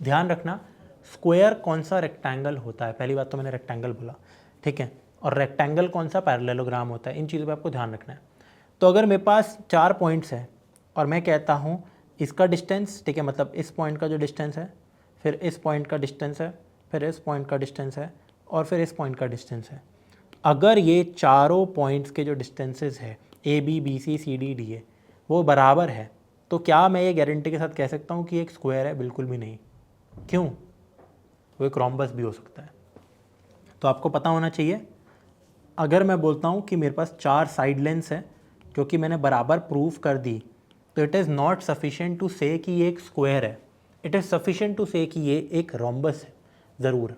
ध्यान रखना, स्क्वायर कौन सा रेक्टेंगल होता है, पहली बात तो मैंने रेक्टेंगल बोला, ठीक है, और रेक्टेंगल कौन सा पैरेललोग्राम होता है, इन चीज़ों पे आपको ध्यान रखना है। तो अगर मेरे पास 4 पॉइंट्स है और मैं कहता हूँ इसका डिस्टेंस, ठीक है, मतलब इस पॉइंट का जो डिस्टेंस है, फिर इस पॉइंट का डिस्टेंस है, फिर इस पॉइंट का डिस्टेंस है, और फिर इस पॉइंट का डिस्टेंस है। अगर ये चारों पॉइंट्स के जो डिस्टेंसेस है AB BC CD DA वो बराबर है, तो क्या मैं ये गारंटी के साथ कह सकता हूँ कि एक स्क्वायर है? बिल्कुल भी नहीं। क्यों? वो एक रोम्बस भी हो सकता है। तो आपको पता होना चाहिए, अगर मैं बोलता हूँ कि मेरे पास 4 साइड लेंस है जो कि मैंने बराबर प्रूफ कर दी, तो it is not sufficient to say कि ये एक स्क्वायर है, it is sufficient to say कि ये एक रोम्बस है ज़रूर।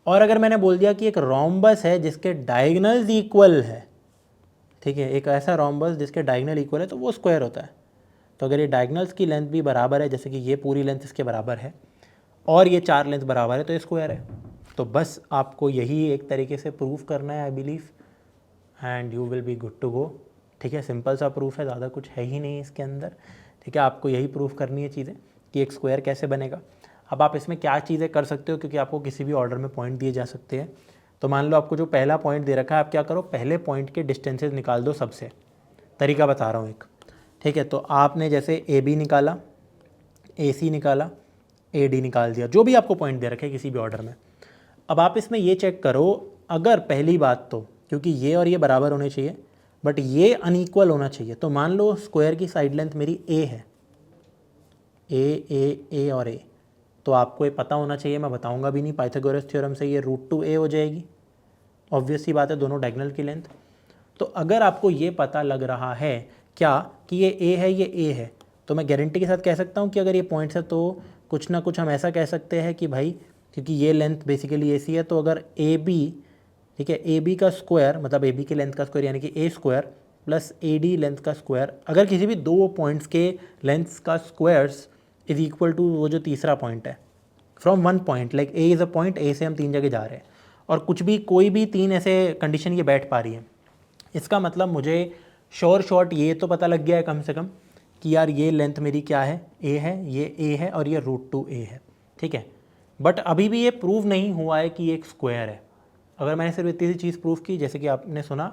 और अगर मैंने बोल दिया कि एक रोम्बस है जिसके डायगोनल्स इक्वल है, ठीक है, एक ऐसा रोम्बस जिसके डायगोनल इक्वल है, तो वो स्क्वायर होता है। तो अगर ये डायगोनल्स की लेंथ भी बराबर है, जैसे कि ये पूरी लेंथ इसके बराबर है और ये 4 लेंथ बराबर है, तो ये स्क्वायर है। तो बस आपको यही एक तरीके से प्रूफ करना है, I believe, and you will be good to go, ठीक है, सिंपल सा प्रूफ है, ज़्यादा कुछ है ही नहीं इसके अंदर। ठीक है, आपको यही प्रूफ करनी है चीज़ें कि एक स्क्वायर कैसे बनेगा। अब आप इसमें क्या चीज़ें कर सकते हो, क्योंकि आपको किसी भी ऑर्डर में पॉइंट दिए जा सकते हैं। तो मान लो आपको जो पहला पॉइंट दे रखा है, आप क्या करो, पहले पॉइंट के डिस्टेंसेस निकाल दो सबसे। तरीका बता रहा हूँ एक। ठीक है, तो आपने जैसे ए बी निकाला, ए सी निकाला, ए डी निकाल दिया, जो भी आपको पॉइंट दे रखे किसी भी ऑर्डर में। अब आप इसमें ये चेक करो, अगर पहली बात तो क्योंकि ये और ये बराबर होने चाहिए, बट ये अनइक्वल होना चाहिए। तो मान लो स्क्वायर की साइड लेंथ मेरी ए है, ए और ए, तो आपको ये पता होना चाहिए, मैं बताऊंगा भी नहीं, पाइथागोरस थ्योरम से ये √2a हो जाएगी। ऑब्वियस सी बात है, दोनों डायगोनल की लेंथ। तो अगर आपको ये पता लग रहा है क्या कि ये ए है, ये ए है, तो मैं गारंटी के साथ कह सकता हूँ कि अगर ये पॉइंट्स है तो कुछ ना कुछ हम ऐसा कह सकते हैं कि भाई, क्योंकि ये लेंथ बेसिकली ए सी है, तो अगर ए बी, ठीक है, ए बी का स्क्वायर मतलब ए बी की लेंथ का स्क्वायर यानी कि A square plus A D length का स्क्वायर, अगर किसी भी दो पॉइंट्स के लेंथ्स का स्क्वायर्स इज इक्वल टू वो जो तीसरा पॉइंट है, from one point, like A is a point, A से हम 3 जगह जा रहे हैं और कुछ भी कोई भी 3 ऐसे कंडीशन ये बैठ पा रही है, इसका मतलब मुझे शॉर्ट ये तो पता लग गया है कम से कम कि यार ये लेंथ मेरी क्या है, ए है, ये ए है और ये √2a है। ठीक है, बट अभी भी ये प्रूव नहीं हुआ है कि ये एक स्क्वायर है। अगर मैंने सिर्फ इतनी सी चीज़ प्रूव की, जैसे कि आपने सुना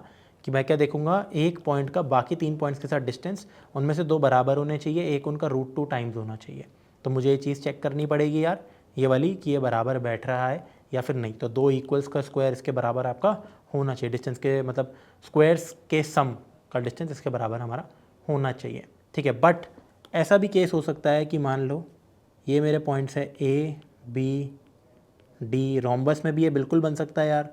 कि मैं क्या देखूंगा, एक पॉइंट का बाकी 3 पॉइंट्स के साथ डिस्टेंस, उनमें से 2 बराबर होने चाहिए, एक उनका √2 टाइम्स होना चाहिए। तो मुझे ये चीज़ चेक करनी पड़ेगी यार, ये वाली, कि ये बराबर बैठ रहा है या फिर नहीं। तो 2 इक्वल्स का स्क्वायर इसके बराबर आपका होना चाहिए, डिस्टेंस के मतलब स्क्वायर्स के सम का डिस्टेंस इसके बराबर हमारा होना चाहिए। ठीक है, बट ऐसा भी केस हो सकता है कि मान लो ये मेरे पॉइंट्स है ए बी डी, रोम्बस में भी ये बिल्कुल बन सकता है यार,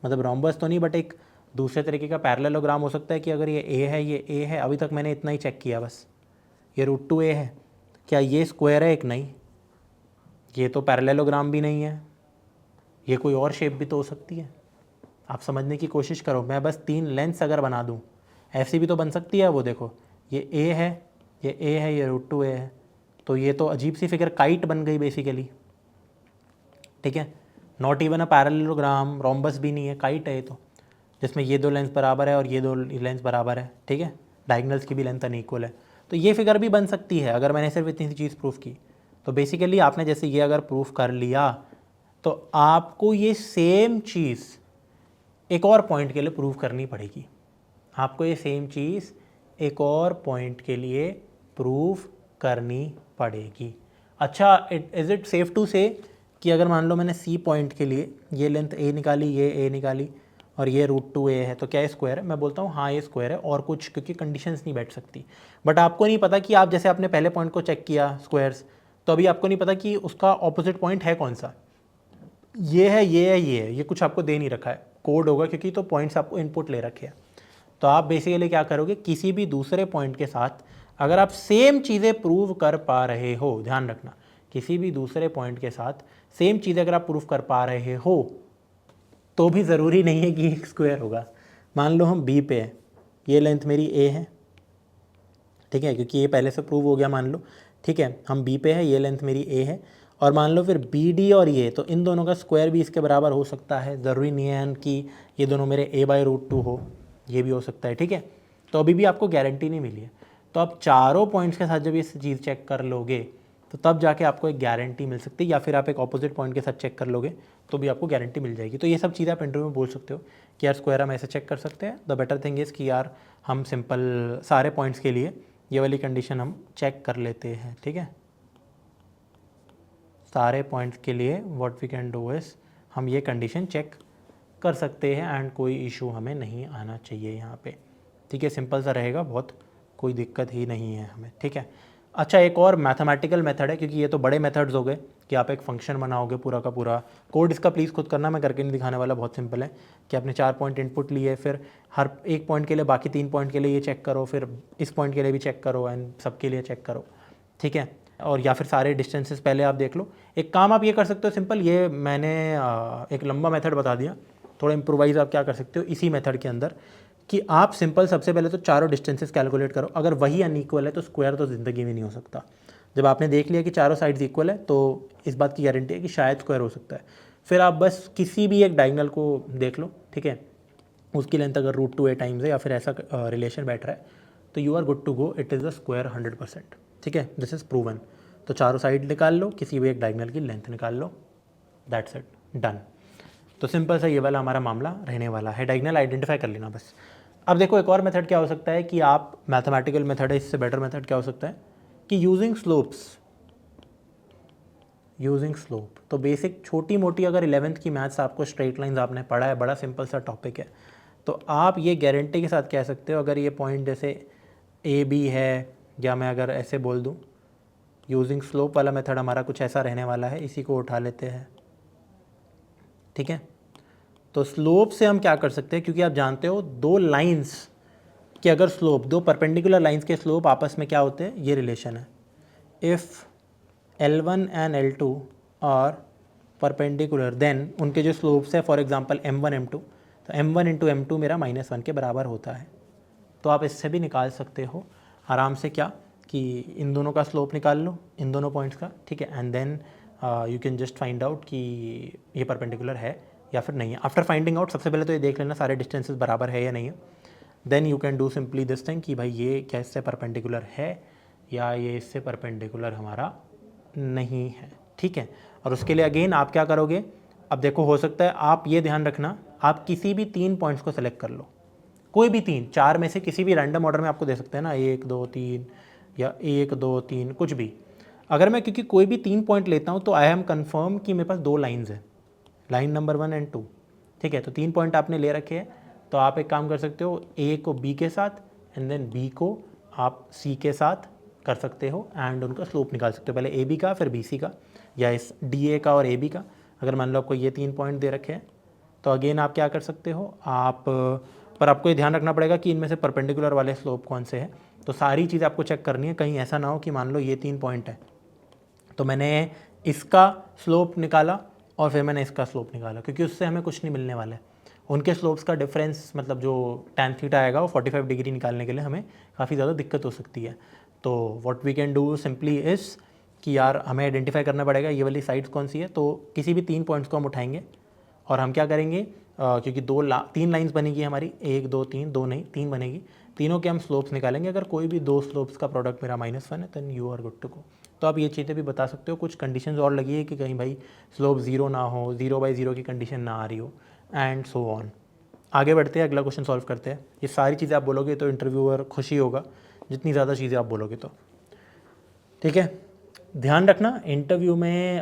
मतलब रोम्बस तो नहीं बट एक दूसरे तरीके का पैरेललोग्राम हो सकता है कि अगर ये ए है, ये ए है, अभी तक मैंने इतना ही चेक किया बस, ये √2a है, क्या ये स्क्वायर है? एक नहीं, ये तो पैरेललोग्राम भी नहीं है, ये कोई और शेप भी तो हो सकती है। आप समझने की कोशिश करो, मैं बस 3 लेंथ्स अगर बना दूँ, ऐसी भी तो बन सकती है। वो देखो, ये ए है, ये ए है, ये √2a है, तो ये तो अजीब सी फिगर काइट बन गई बेसिकली। ठीक है, not even a parallelogram, rhombus भी नहीं है, काइट है ये तो, जिसमें ये 2 लेंथ बराबर है और ये 2 लेंथ बराबर है। ठीक है, डायगोनल्स की भी लेंथ अनइक्वल है, तो ये फिगर भी बन सकती है अगर मैंने सिर्फ इतनी सी चीज़ प्रूफ की। तो बेसिकली आपने जैसे ये अगर प्रूफ कर लिया, तो आपको ये सेम चीज़ एक और पॉइंट के लिए प्रूव करनी पड़ेगी। आपको ये सेम चीज़ एक और पॉइंट के लिए प्रूव करनी पड़ेगी। अच्छा, is it safe to say कि अगर मान लो मैंने सी पॉइंट के लिए ये लेंथ ए निकाली, ये ए निकाली और ये √2a है, तो क्या ये स्क्वायर है? मैं बोलता हूँ हाँ ये स्क्वायर है, और कुछ क्योंकि कंडीशंस नहीं बैठ सकती। बट आपको नहीं पता कि आप जैसे आपने पहले पॉइंट को चेक किया स्क्वायर्स, तो अभी आपको नहीं पता कि उसका ऑपोजिट पॉइंट है कौन सा, ये है, ये है, ये है, ये कुछ आपको दे नहीं रखा है, कोड होगा क्योंकि तो पॉइंट्स आपको इनपुट ले रखे हैं। तो आप बेसिकली क्या करोगे, किसी भी दूसरे पॉइंट के साथ अगर आप सेम चीज़ें प्रूव कर पा रहे हो, ध्यान रखना, किसी भी दूसरे पॉइंट के साथ सेम चीज़ें अगर आप प्रूव कर पा रहे हो, तो भी ज़रूरी नहीं है कि एक स्क्वायर होगा। मान लो हम बी पे हैं, ये लेंथ मेरी ए है, ठीक है, क्योंकि ये पहले से प्रूव हो गया मान लो। ठीक है, हम बी पे है, ये लेंथ मेरी ए है, और मान लो फिर बी डी और ये, तो इन दोनों का स्क्वायर भी इसके बराबर हो सकता है, ज़रूरी नहीं है कि ये दोनों मेरे a/√2 हो, ये भी हो सकता है। ठीक है, तो अभी भी आपको गारंटी नहीं मिली है। तो आप चारों पॉइंट्स के साथ जब ये चीज़ चेक कर लोगे, तो तब जाके आपको एक गारंटी मिल सकती है, या फिर आप एक ऑपोजिट पॉइंट के साथ चेक कर लोगे तो भी आपको गारंटी मिल जाएगी। तो ये सब चीज़ें आप इंटरव्यू में बोल सकते हो कि यार स्क्वायर हम ऐसे चेक कर सकते हैं। द बेटर थिंग इज़ कि यार हम सिंपल सारे पॉइंट्स के लिए ये वाली कंडीशन हम चेक कर लेते हैं। ठीक है, सारे पॉइंट्स के लिए what we can do is हम ये कंडीशन चेक कर सकते हैं एंड कोई इशू हमें नहीं आना चाहिए यहाँ पे। ठीक है, सिंपल सा रहेगा, बहुत कोई दिक्कत ही नहीं है हमें। ठीक है, अच्छा एक और मैथमेटिकल मेथड है, क्योंकि ये तो बड़े मेथड्स हो गए कि आप एक फंक्शन बनाओगे पूरा का पूरा। कोड इसका प्लीज़ खुद करना, मैं करके नहीं दिखाने वाला, बहुत सिंपल है कि आपने 4 पॉइंट इनपुट लिए, फिर हर एक पॉइंट के लिए बाकी 3 पॉइंट के लिए ये चेक करो, फिर इस पॉइंट के लिए भी चेक करो एंड सबके लिए चेक करो। ठीक है, और या फिर सारे डिस्टेंसेस पहले आप देख लो। एक काम आप ये कर सकते हो सिंपल, ये मैंने एक लंबा मेथड बता दिया, थोड़ा इम्प्रोवाइज आप क्या कर सकते हो इसी मेथड के अंदर, कि आप सिंपल सबसे पहले तो चारों डिस्टेंसेस कैलकुलेट करो। अगर वही अनइक्वल है तो स्क्वायर तो ज़िंदगी में नहीं हो सकता। जब आपने देख लिया कि चारों साइड्स इक्वल है, तो इस बात की गारंटी है कि शायद स्क्वायर हो सकता है। फिर आप बस किसी भी एक डायगोनल को देख लो। ठीक है, उसकी लेंथ अगर √2a टाइम्स है या फिर ऐसा रिलेशन बैठ रहा है तो you are good to go, it is the square 100%। ठीक है, दिस इज़ प्रूवन। तो चारों साइड निकाल लो, किसी भी एक डायगोनल की लेंथ निकाल लो, दैट्स इट, डन। तो सिंपल सा ये वाला हमारा मामला रहने वाला है, डायगोनल आइडेंटिफाई कर लेना बस। अब देखो एक और मेथड क्या हो सकता है कि आप मैथमेटिकल मेथड है, इससे बेटर मेथड क्या हो सकता है कि यूजिंग स्लोप। तो बेसिक छोटी मोटी अगर 11th की मैथ्स आपको स्ट्रेट लाइंस आपने पढ़ा है, बड़ा सिंपल सा टॉपिक है, तो आप ये गारंटी के साथ कह सकते हो अगर ये पॉइंट जैसे ए बी है, या मैं अगर ऐसे बोल दूँ यूजिंग स्लोप वाला मेथड हमारा कुछ ऐसा रहने वाला है, इसी को उठा लेते हैं। ठीक है, तो स्लोप से हम क्या कर सकते हैं, क्योंकि आप जानते हो दो लाइंस कि अगर स्लोप, दो परपेंडिकुलर लाइंस के स्लोप आपस में क्या होते हैं, ये रिलेशन है। इफ़ L1 एंड L2 और परपेंडिकुलर, देन उनके जो स्लोप्स है फॉर एग्जांपल M1 M2, तो M1 इंटू M2 मेरा -1 के बराबर होता है। तो आप इससे भी निकाल सकते हो आराम से क्या कि इन दोनों का स्लोप निकाल लो, इन दोनों पॉइंट्स का। ठीक है, and then you can just find out कि ये परपेंडिकुलर है या फिर नहीं है। आफ्टर फाइंडिंग आउट सबसे पहले तो ये देख लेना सारे डिस्टेंसेस बराबर है या नहीं है, then you can do simply this thing कि भाई ये क्या इससे परपेंडिकुलर है या ये इससे परपेंडिकुलर हमारा नहीं है। ठीक है, और उसके लिए अगेन आप क्या करोगे, अब देखो हो सकता है आप ये ध्यान रखना, आप किसी भी 3 पॉइंट्स को सेलेक्ट कर लो, कोई भी 3, 4 में से किसी भी रैंडम ऑर्डर में आपको दे सकते हैं ना, 1 2 3 या 1 2 3 कुछ भी। अगर मैं क्योंकि कोई भी 3 पॉइंट लेता हूँ तो आई एम कन्फर्म कि मेरे पास 2 लाइन्स है, लाइन नंबर 1 एंड 2। ठीक है, तो 3 पॉइंट आपने ले रखे हैं, तो आप एक काम कर सकते हो, ए को बी के साथ एंड देन बी को आप सी के साथ कर सकते हो एंड उनका स्लोप निकाल सकते हो, पहले ए बी का फिर बी सी का, या इस डी ए का और ए बी का। अगर मान लो आपको ये 3 पॉइंट दे रखे हैं तो अगेन आप क्या कर सकते हो, आप पर आपको ये ध्यान रखना पड़ेगा कि इनमें से परपेंडिकुलर वाले स्लोप कौन से हैं। तो सारी चीज़ आपको चेक करनी है, कहीं ऐसा ना हो कि मान लो ये 3 पॉइंट है तो मैंने इसका स्लोप निकाला और फिर मैंने इसका स्लोप निकाला, क्योंकि उससे हमें कुछ नहीं मिलने वाला है। उनके स्लोप्स का डिफरेंस मतलब जो tan थीटा आएगा वो 45 डिग्री निकालने के लिए हमें काफ़ी ज़्यादा दिक्कत हो सकती है। तो what we can do simply is कि यार हमें आइडेंटिफाई करना पड़ेगा ये वाली साइड्स कौन सी है। तो किसी भी 3 पॉइंट्स को हम उठाएंगे और हम क्या करेंगे, क्योंकि 3 लाइन्स बनेगी हमारी, 1 2 3, 2 नहीं 3 बनेगी, तीनों के हम स्लोप्स निकालेंगे। अगर कोई भी 2 स्लोप्स का प्रोडक्ट मेरा -1 है then you are good to go. तो आप ये चीज़ें भी बता सकते हो। कुछ कंडीशंस और लगी है कि कहीं भाई स्लोप 0 ना हो, 0/0 की कंडीशन ना आ रही हो, एंड सो ऑन। आगे बढ़ते हैं, अगला क्वेश्चन सॉल्व करते हैं। ये सारी चीज़ें आप बोलोगे तो इंटरव्यूअर खुशी होगा, जितनी ज़्यादा चीज़ें आप बोलोगे तो। ठीक है, ध्यान रखना इंटरव्यू में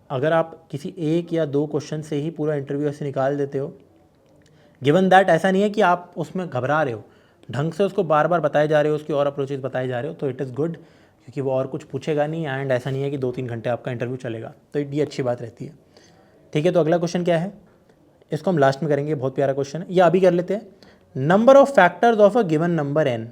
अगर आप किसी 1 या 2 क्वेश्चन से ही पूरा इंटरव्यू ऐसे निकाल देते हो, गिवन दैट ऐसा नहीं है कि आप उसमें घबरा रहे हो, ढंग से उसको बार बार बताए जा रहे हो, उसकी और अप्रोचेज बताए जा रहे हो, तो इट इज़ गुड, क्योंकि वो और कुछ पूछेगा नहीं एंड ऐसा नहीं है कि 2-3 घंटे आपका इंटरव्यू चलेगा, तो ये अच्छी बात रहती है। ठीक है, तो अगला क्वेश्चन क्या है, इसको हम लास्ट में करेंगे, बहुत प्यारा क्वेश्चन है, या अभी कर लेते हैं। Number of factors of a given number n।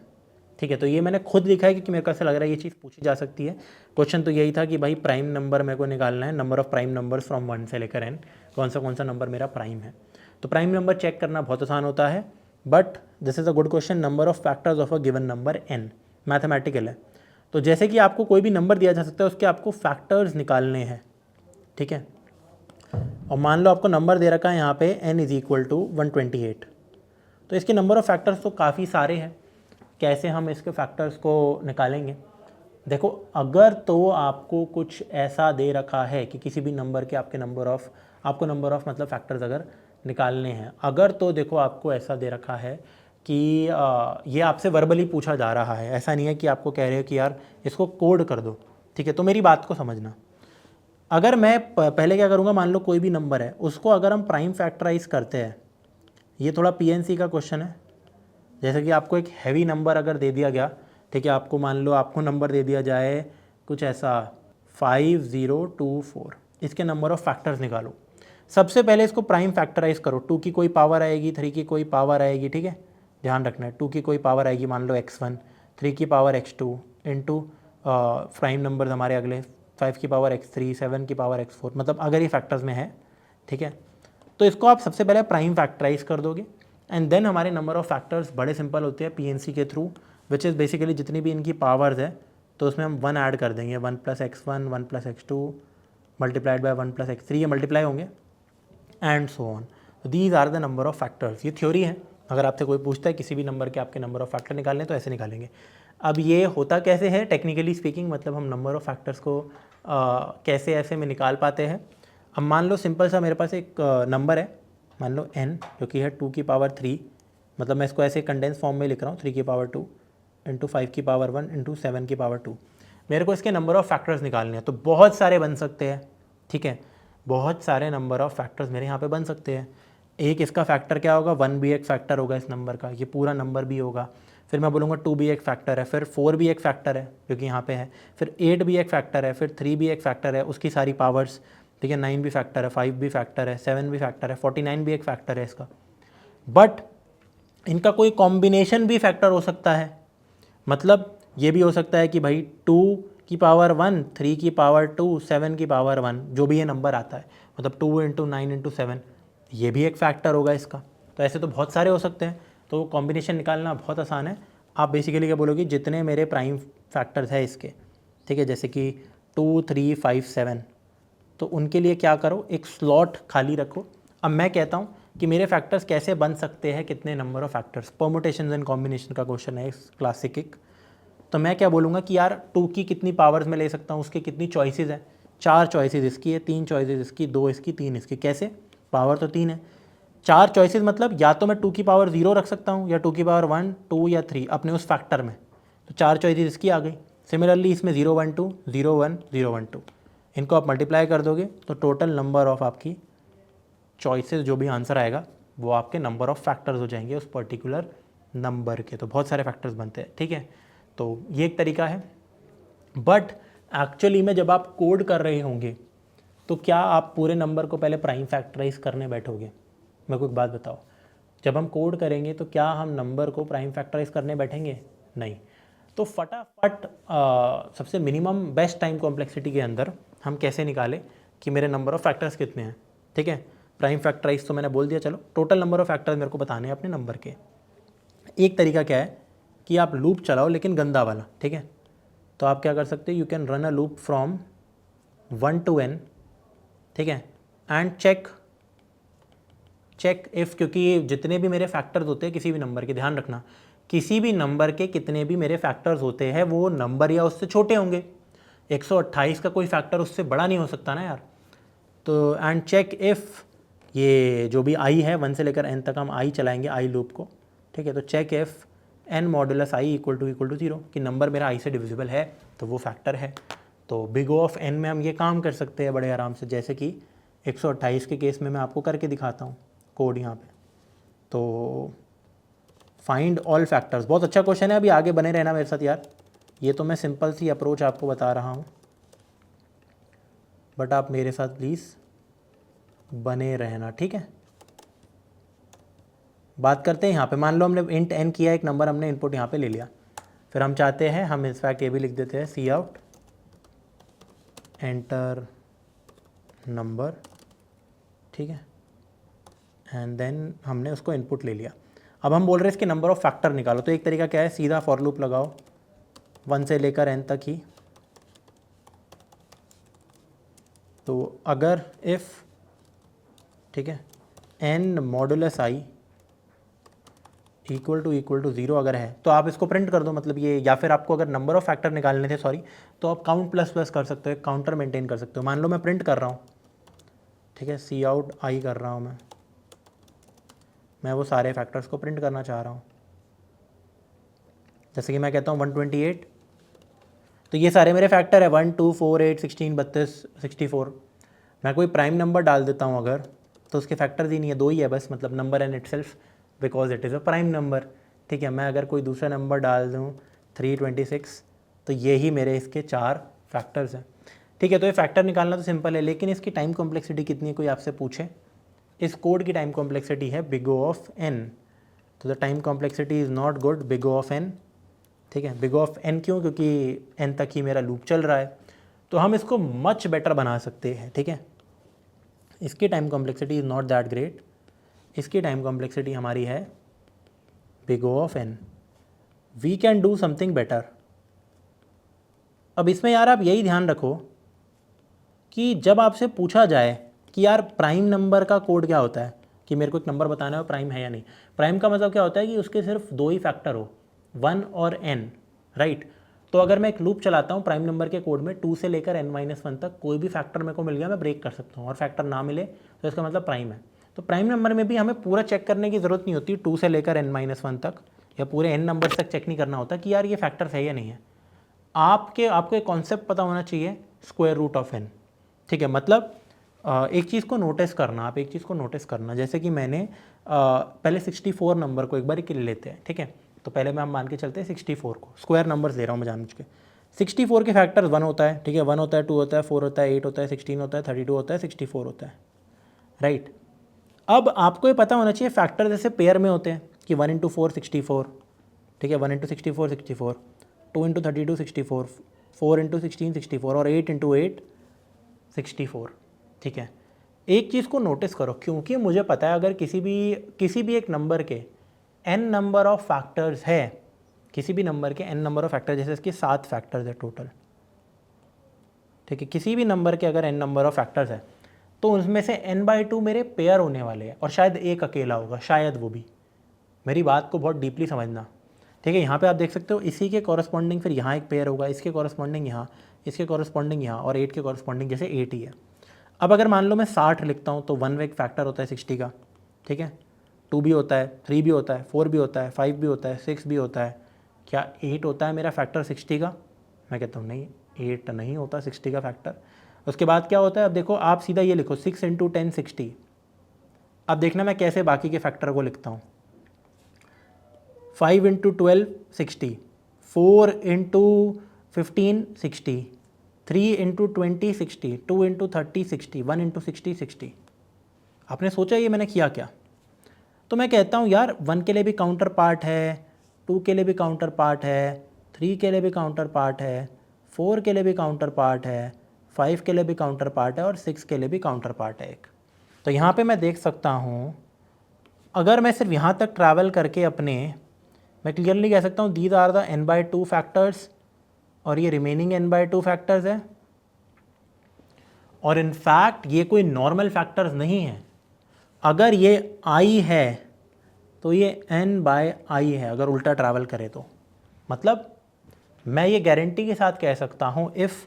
ठीक है, तो ये मैंने खुद लिखा है क्योंकि मेरे को ऐसा लग रहा है ये चीज़ पूछी जा सकती है। क्वेश्चन तो यही था कि भाई प्राइम नंबर मेरे को निकालना है, number of prime numbers from 1 से लेकर n, कौन सा नंबर मेरा प्राइम है। तो प्राइम नंबर चेक करना बहुत आसान होता है, but this is a good question. Number of factors of a given number n mathematical है, तो जैसे कि आपको कोई भी नंबर दिया जा सकता है उसके आपको फैक्टर्स निकालने हैं। ठीक है, और मान लो आपको नंबर दे रखा है यहाँ पे n इज़ इक्वल टू 128, तो इसके नंबर ऑफ़ फैक्टर्स तो काफ़ी सारे हैं। कैसे हम इसके फैक्टर्स को निकालेंगे, देखो अगर तो आपको कुछ ऐसा दे रखा है कि किसी भी नंबर के आपको नंबर ऑफ़ मतलब फैक्टर्स अगर निकालने हैं, अगर तो देखो आपको ऐसा दे रखा है कि ये आपसे वर्बली पूछा जा रहा है, ऐसा नहीं है कि आपको कह रहे हो कि यार इसको कोड कर दो। ठीक है, तो मेरी बात को समझना, अगर मैं पहले क्या करूँगा, मान लो कोई भी नंबर है उसको अगर हम प्राइम फैक्टराइज करते हैं, ये थोड़ा पीएनसी का क्वेश्चन है। जैसे कि आपको एक हैवी नंबर अगर दे दिया गया, ठीक है, आपको मान लो आपको नंबर दे दिया जाए कुछ ऐसा 5024, इसके नंबर ऑफ़ फैक्टर्स निकालो। सबसे पहले इसको प्राइम फैक्टराइज करो, 2 की कोई पावर आएगी, 3 की कोई पावर आएगी। ठीक है, ध्यान रखना है, 2 की कोई पावर आएगी, मान लो x1, 3 की power x2 into prime number हमारे अगले 5 की पावर x3, 7 की पावर x4, मतलब अगर ये फैक्टर्स में है। ठीक है, तो इसको आप सबसे पहले प्राइम फैक्टराइज कर दोगे एंड देन हमारे नंबर ऑफ़ फैक्टर्स बड़े सिंपल होते हैं पीएनसी के थ्रू, विच इज़ बेसिकली जितनी भी इनकी पावर्स है तो उसमें हम 1 ऐड कर देंगे, 1 + x1, 1 + x2 multiplied by 1 + x3, ये मल्टीप्लाई होंगे and so on. These are the number of factors. ये थ्योरी है, अगर आपसे कोई पूछता है किसी भी नंबर के आपके नंबर ऑफ फैक्टर निकालने तो ऐसे निकालेंगे। अब ये होता कैसे है टेक्निकली स्पीकिंग, मतलब हम नंबर ऑफ फैक्टर्स को कैसे ऐसे में निकाल पाते हैं। अब मान लो सिंपल सा मेरे पास एक नंबर है, मान लो n, जो कि है 2 की पावर 3, मतलब मैं इसको ऐसे कंडेंस फॉर्म में लिख रहा हूँ 3 की पावर 2 इंटू 5 की पावर 1 इंटू 7 की पावर 2। मेरे को इसके नंबर ऑफ फैक्टर्स निकालने हैं, तो बहुत सारे बन सकते हैं, ठीक है, बहुत सारे नंबर ऑफ फैक्टर्स मेरे यहाँ पे बन सकते हैं। एक इसका फैक्टर क्या होगा, 1 भी एक फैक्टर होगा इस नंबर का, ये पूरा नंबर भी होगा। फिर मैं बोलूँगा 2 भी एक फैक्टर है, फिर 4 भी एक फैक्टर है जो कि यहाँ पे है, फिर 8 भी एक फैक्टर है, फिर 3 भी एक फैक्टर है उसकी सारी पावर्स, ठीक है, 9 भी फैक्टर है, 5 भी फैक्टर है, 7 भी फैक्टर है, 49 भी एक फैक्टर है इसका। बट इनका कोई कॉम्बिनेशन भी फैक्टर हो सकता है, मतलब ये भी हो सकता है कि भाई 2 की पावर 1, 3 की पावर 2, 7 की पावर 1, जो भी ये नंबर आता है, मतलब 2 इंटू 9 इंटू 7, ये भी एक फैक्टर होगा इसका। तो ऐसे तो बहुत सारे हो सकते हैं, तो कॉम्बिनेशन निकालना बहुत आसान है। आप बेसिकली क्या बोलोगे, जितने मेरे प्राइम फैक्टर्स है इसके, ठीक है, जैसे कि 2, 3, 5, 7, तो उनके लिए क्या करो, एक स्लॉट खाली रखो। अब मैं कहता हूँ कि मेरे फैक्टर्स कैसे बन सकते हैं, कितने number of factors, permutation and combination का क्वेश्चन है क्लासिक एक। तो मैं क्या बोलूँगा कि यार 2 की कितनी पावर्स में ले सकता हूँ, उसकी कितनी चॉइसेस हैं, 4 चॉइसेस इसकी है, 3 चॉइसेस इसकी, 2 इसकी, 3 इसकी। कैसे, पावर तो 3 है, 4 चॉइसेस मतलब या तो मैं 2 की पावर 0 रख सकता हूँ, या 2 की पावर 1, 2 या 3 अपने उस फैक्टर में, तो 4 चॉइसेस इसकी आ गई। सिमिलरली इसमें 0, 1, 2, 0, 1, 0, 1, 2, इनको आप मल्टीप्लाई कर दोगे तो टोटल नंबर ऑफ आपकी चॉइसेस जो भी आंसर आएगा वो आपके नंबर ऑफ फैक्टर्स हो जाएंगे उस पर्टिकुलर नंबर के। तो बहुत सारे फैक्टर्स बनते हैं, ठीक है, तो ये एक तरीका है। बट एक्चुअली में जब आप कोड कर रहे होंगे तो क्या आप पूरे नंबर को पहले प्राइम फैक्टराइज करने बैठोगे? मेरे को एक बात बताओ, जब हम कोड करेंगे तो क्या हम नंबर को प्राइम फैक्टराइज करने बैठेंगे? नहीं। तो फटाफट सबसे मिनिमम बेस्ट टाइम कॉम्प्लेक्सिटी के अंदर हम कैसे निकालें कि मेरे नंबर ऑफ फैक्टर्स कितने हैं, ठीक है। प्राइम फैक्टराइज तो मैंने बोल दिया, चलो टोटल नंबर ऑफ फैक्टर्स मेरे को बताने हैं अपने नंबर के। एक तरीका क्या है कि आप लूप चलाओ लेकिन गंदा वाला, ठीक है। तो आप क्या कर सकते हो, you can run a loop from 1 to n, ठीक है, एंड चेक इफ़, क्योंकि जितने भी मेरे फैक्टर्स होते हैं किसी भी नंबर के, ध्यान रखना किसी भी नंबर के कितने भी मेरे फैक्टर्स होते हैं वो नंबर या उससे छोटे होंगे। 128 का कोई फैक्टर उससे बड़ा नहीं हो सकता ना यार। तो एंड चेक इफ़, ये जो भी आई है 1 से लेकर n तक हम आई चलाएंगे, आई लूप को, ठीक है। तो check if n modulus i equal to 0, कि नंबर मेरा आई से डिविजिबल है तो वो फैक्टर है। तो बिग O ऑफ n में हम ये काम कर सकते हैं बड़े आराम से, जैसे कि 128 के केस में मैं आपको करके दिखाता हूँ कोड यहाँ पे। तो फाइंड ऑल फैक्टर्स, बहुत अच्छा क्वेश्चन है, अभी आगे बने रहना मेरे साथ यार। ये तो मैं सिंपल सी अप्रोच आपको बता रहा हूँ, बट आप मेरे साथ प्लीज़ बने रहना, ठीक है। बात करते हैं यहाँ पे, मान लो हमने इंट n किया, एक नंबर हमने इनपुट यहाँ पे ले लिया, फिर हम चाहते हैं, हम इस फैक्ट ये भी लिख देते हैं, सी आउट एंटर नंबर, ठीक है, एंड देन हमने उसको इनपुट ले लिया। अब हम बोल रहे हैं इसके नंबर ऑफ फैक्टर निकालो। तो एक तरीका क्या है, सीधा फॉर लूप लगाओ 1 से लेकर n तक ही। तो अगर इफ़, ठीक है, n modulus i equal to 0 अगर है तो आप इसको प्रिंट कर दो, मतलब ये, या फिर आपको अगर नंबर ऑफ फैक्टर निकालने थे, सॉरी, तो आप काउंट प्लस प्लस कर सकते हो, काउंटर मेंटेन कर सकते हो। मान लो मैं प्रिंट कर रहा हूँ, ठीक है, सी आउट आई कर रहा हूँ मैं वो सारे फैक्टर्स को प्रिंट करना चाह रहा हूँ। जैसे कि मैं कहता हूँ 128, तो ये सारे मेरे फैक्टर है 1, 2, 4, 8, 16, 32, 64। मैं कोई प्राइम नंबर डाल देता हूँ अगर, तो उसके फैक्टर्स ही नहीं है, 2 ही है बस, मतलब number and itself because it is a prime number, ठीक है। मैं अगर कोई दूसरा नंबर डाल दूँ 326, तो ये ही मेरे इसके 4 फैक्टर्स हैं, ठीक है। तो ये फैक्टर निकालना तो सिंपल है, लेकिन इसकी टाइम कॉम्प्लेक्सिटी कितनी है, कोई आपसे पूछे। इस कोड की टाइम कॉम्प्लेक्सिटी है बिग O ऑफ n, तो the time complexity is not good, big O of n, ठीक है। बिग O ऑफ n क्यों, क्योंकि n तक ही मेरा लूप चल रहा है। तो हम इसको मच बेटर बना सकते हैं, ठीक है। इसकी time complexity is not that great, इसकी टाइम कॉम्प्लेक्सिटी हमारी है big O of n। We can do something better. अब इसमें यार आप यही ध्यान रखो कि जब आपसे पूछा जाए कि यार प्राइम नंबर का कोड क्या होता है, कि मेरे को एक नंबर बताना है वो प्राइम है या नहीं। प्राइम का मतलब क्या होता है कि उसके सिर्फ 2 ही फैक्टर हो, 1 और n, राइट। तो अगर मैं एक लूप चलाता हूँ प्राइम नंबर के कोड में 2 से लेकर n-1 तक, कोई भी फैक्टर मेरे को मिल गया मैं ब्रेक कर सकता हूँ, और फैक्टर ना मिले तो इसका मतलब प्राइम है। तो प्राइम नंबर में भी हमें पूरा चेक करने की ज़रूरत नहीं होती 2 से लेकर n-1 तक, या पूरे n नंबर्स तक चेक नहीं करना होता कि यार ये फैक्टर है या नहीं है। आपको एक कॉन्सेप्ट पता होना चाहिए, स्क्वायर रूट ऑफ n, ठीक है। मतलब एक चीज़ को नोटिस करना, आप एक चीज़ को नोटिस करना, जैसे कि मैंने पहले 64 नंबर को एक बार ले लेते हैं, ठीक है। तो पहले मैं हम मान के चलते हैं 64 को, स्क्वायर नंबर्स ले रहा हूँ मैं जानबूझ के। 64 के फैक्टर्स 1 होता है, ठीक है, 1 होता है, 2 होता है, 4 होता है, 8 होता है, 16 होता है, 32 होता है, 64 होता है, राइट। अब आपको ये पता होना चाहिए फैक्टर जैसे पेयर में होते हैं कि 1 इंटू 4 64, ठीक है, 1 इंटू 64 64, 2 इंटू 32 64, 4 इंटू 16 64 और 8 इंटू 8 64, ठीक है। एक चीज़ को नोटिस करो, क्योंकि मुझे पता है अगर किसी भी एक नंबर के n नंबर ऑफ फैक्टर्स है, किसी भी नंबर के n नंबर ऑफ फैक्टर, जैसे इसके 7 फैक्टर्स है टोटल, ठीक है, किसी भी नंबर के अगर n नंबर ऑफ फैक्टर्स है तो उसमें से n/2 मेरे पेयर होने वाले हैं, और शायद एक अकेला होगा, शायद वो भी। मेरी बात को बहुत डीपली समझना, ठीक है। यहाँ पे आप देख सकते हो इसी के कॉरस्पॉन्डिंग फिर यहाँ एक पेयर होगा, इसके कॉरस्पॉन्डिंग यहाँ, इसके कॉरस्पॉन्डिंग यहाँ, और 8 के कॉरस्पॉन्डिंग जैसे 8 ही है। अब अगर मान लो मैं 60 लिखता हूँ तो 1 एक फैक्टर होता है 60 का, ठीक है, 2 भी होता है, 3 भी होता है, 4 भी होता है, 5 भी होता है, 6 भी होता है। क्या 8 होता है मेरा फैक्टर 60 का? मैं कहता हूँ नहीं, 8 नहीं होता 60 का फैक्टर। उसके बाद क्या होता है, अब देखो आप सीधा ये लिखो 6 इंटू 10 60। अब देखना मैं कैसे बाकी के फैक्टर को लिखता हूँ। 5 into 12 60, 4 into 15 60, 3 into 20 60, 2 into 30 60, 1 into 60 60। आपने सोचा ये मैंने किया क्या? तो मैं कहता हूँ यार 1 के लिए भी काउंटर पार्ट है, 2 के लिए भी काउंटर पार्ट है, 3 के लिए भी काउंटर पार्ट है, 4 के लिए भी काउंटर पार्ट है, 5 के लिए भी काउंटर पार्ट है, और 6 के लिए भी काउंटर पार्ट है एक। तो यहाँ पे मैं देख सकता हूँ अगर मैं सिर्फ यहाँ तक ट्रैवल करके मैं क्लियरली कह सकता हूँ these are the n/2 factors, और ये रिमेनिंग n/2 फैक्टर्स है। और इनफैक्ट ये कोई नॉर्मल फैक्टर्स नहीं है, अगर ये i है तो ये n/i है, अगर उल्टा ट्रैवल करे तो। मतलब मैं ये गारंटी के साथ कह सकता हूँ if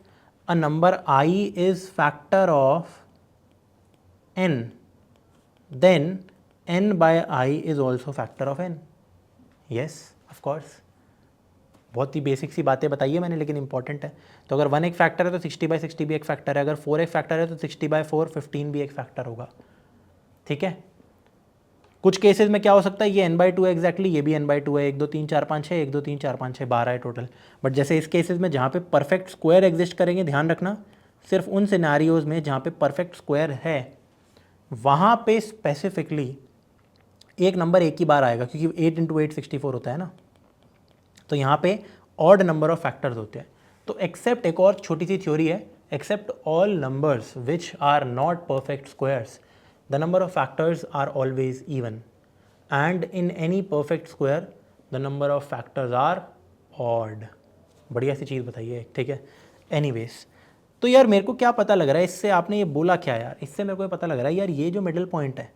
a number i is factor of n, then n/i is also factor of n। Yes of course, बहुत ही बेसिक सी बातें बताई है मैंने, लेकिन इंपॉर्टेंट है। तो अगर 1 एक फैक्टर है तो 60/60 भी एक फैक्टर है, अगर 4 एक फैक्टर है तो 60/4 15 भी एक फैक्टर होगा, ठीक है। कुछ केसेस में क्या हो सकता है, ये n/2 है एग्जैक्टली, ये भी n/2 है, 1 2 3 4 5 6, 1 2 3 4 5 6 12 है टोटल। बट जैसे इस केसेस में जहाँ पे परफेक्ट स्क्वायर एग्जिस्ट करेंगे, ध्यान रखना सिर्फ उन सिनेरियोज में जहाँ पे परफेक्ट स्क्वायर है वहाँ पे स्पेसिफिकली एक नंबर एक ही बार आएगा, क्योंकि 8 इंटू 8 64 होता है ना। तो यहाँ पे ऑड नंबर ऑफ फैक्टर्स होते हैं। तो एक्सेप्ट, एक और छोटी सी थ्योरी है, except all numbers which are not perfect squares, the number of factors are always even, and in any perfect square the number of factors are odd. बढ़िया सी चीज़ बताइए, ठीक है। एनीवेज, तो यार मेरे को क्या पता लग रहा है इससे, आपने ये बोला क्या यार, इससे मेरे को ये पता लग रहा है यार ये जो मिडिल पॉइंट है,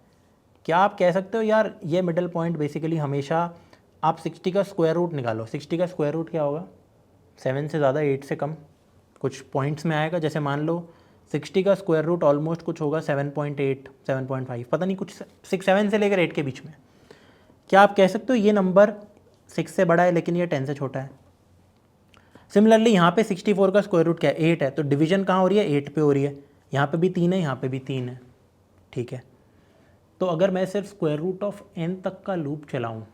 क्या आप कह सकते हो यार ये मिडिल पॉइंट बेसिकली हमेशा आप 60 का स्क्वायर रूट निकालो। 60 का स्क्वायर रूट क्या होगा, 7 से ज़्यादा 8 से कम, कुछ पॉइंट्स में आएगा। जैसे मान लो 60 का स्क्वायर रूट ऑलमोस्ट कुछ होगा 7.8 7.5, पता नहीं, कुछ 7 से लेकर 8 के बीच में। क्या आप कह सकते हो ये नंबर 6 से बड़ा है लेकिन ये 10 से छोटा है? सिमिलरली यहाँ पे 64 का स्क्वायर रूट क्या है, 8 है, तो डिवीजन कहाँ हो रही है, 8 पे हो रही है। यहाँ पे भी 3 है, यहाँ पे भी 3 है, ठीक है। तो अगर मैं सिर्फ स्क्वायर रूट ऑफ n तक का लूप चलाऊँ,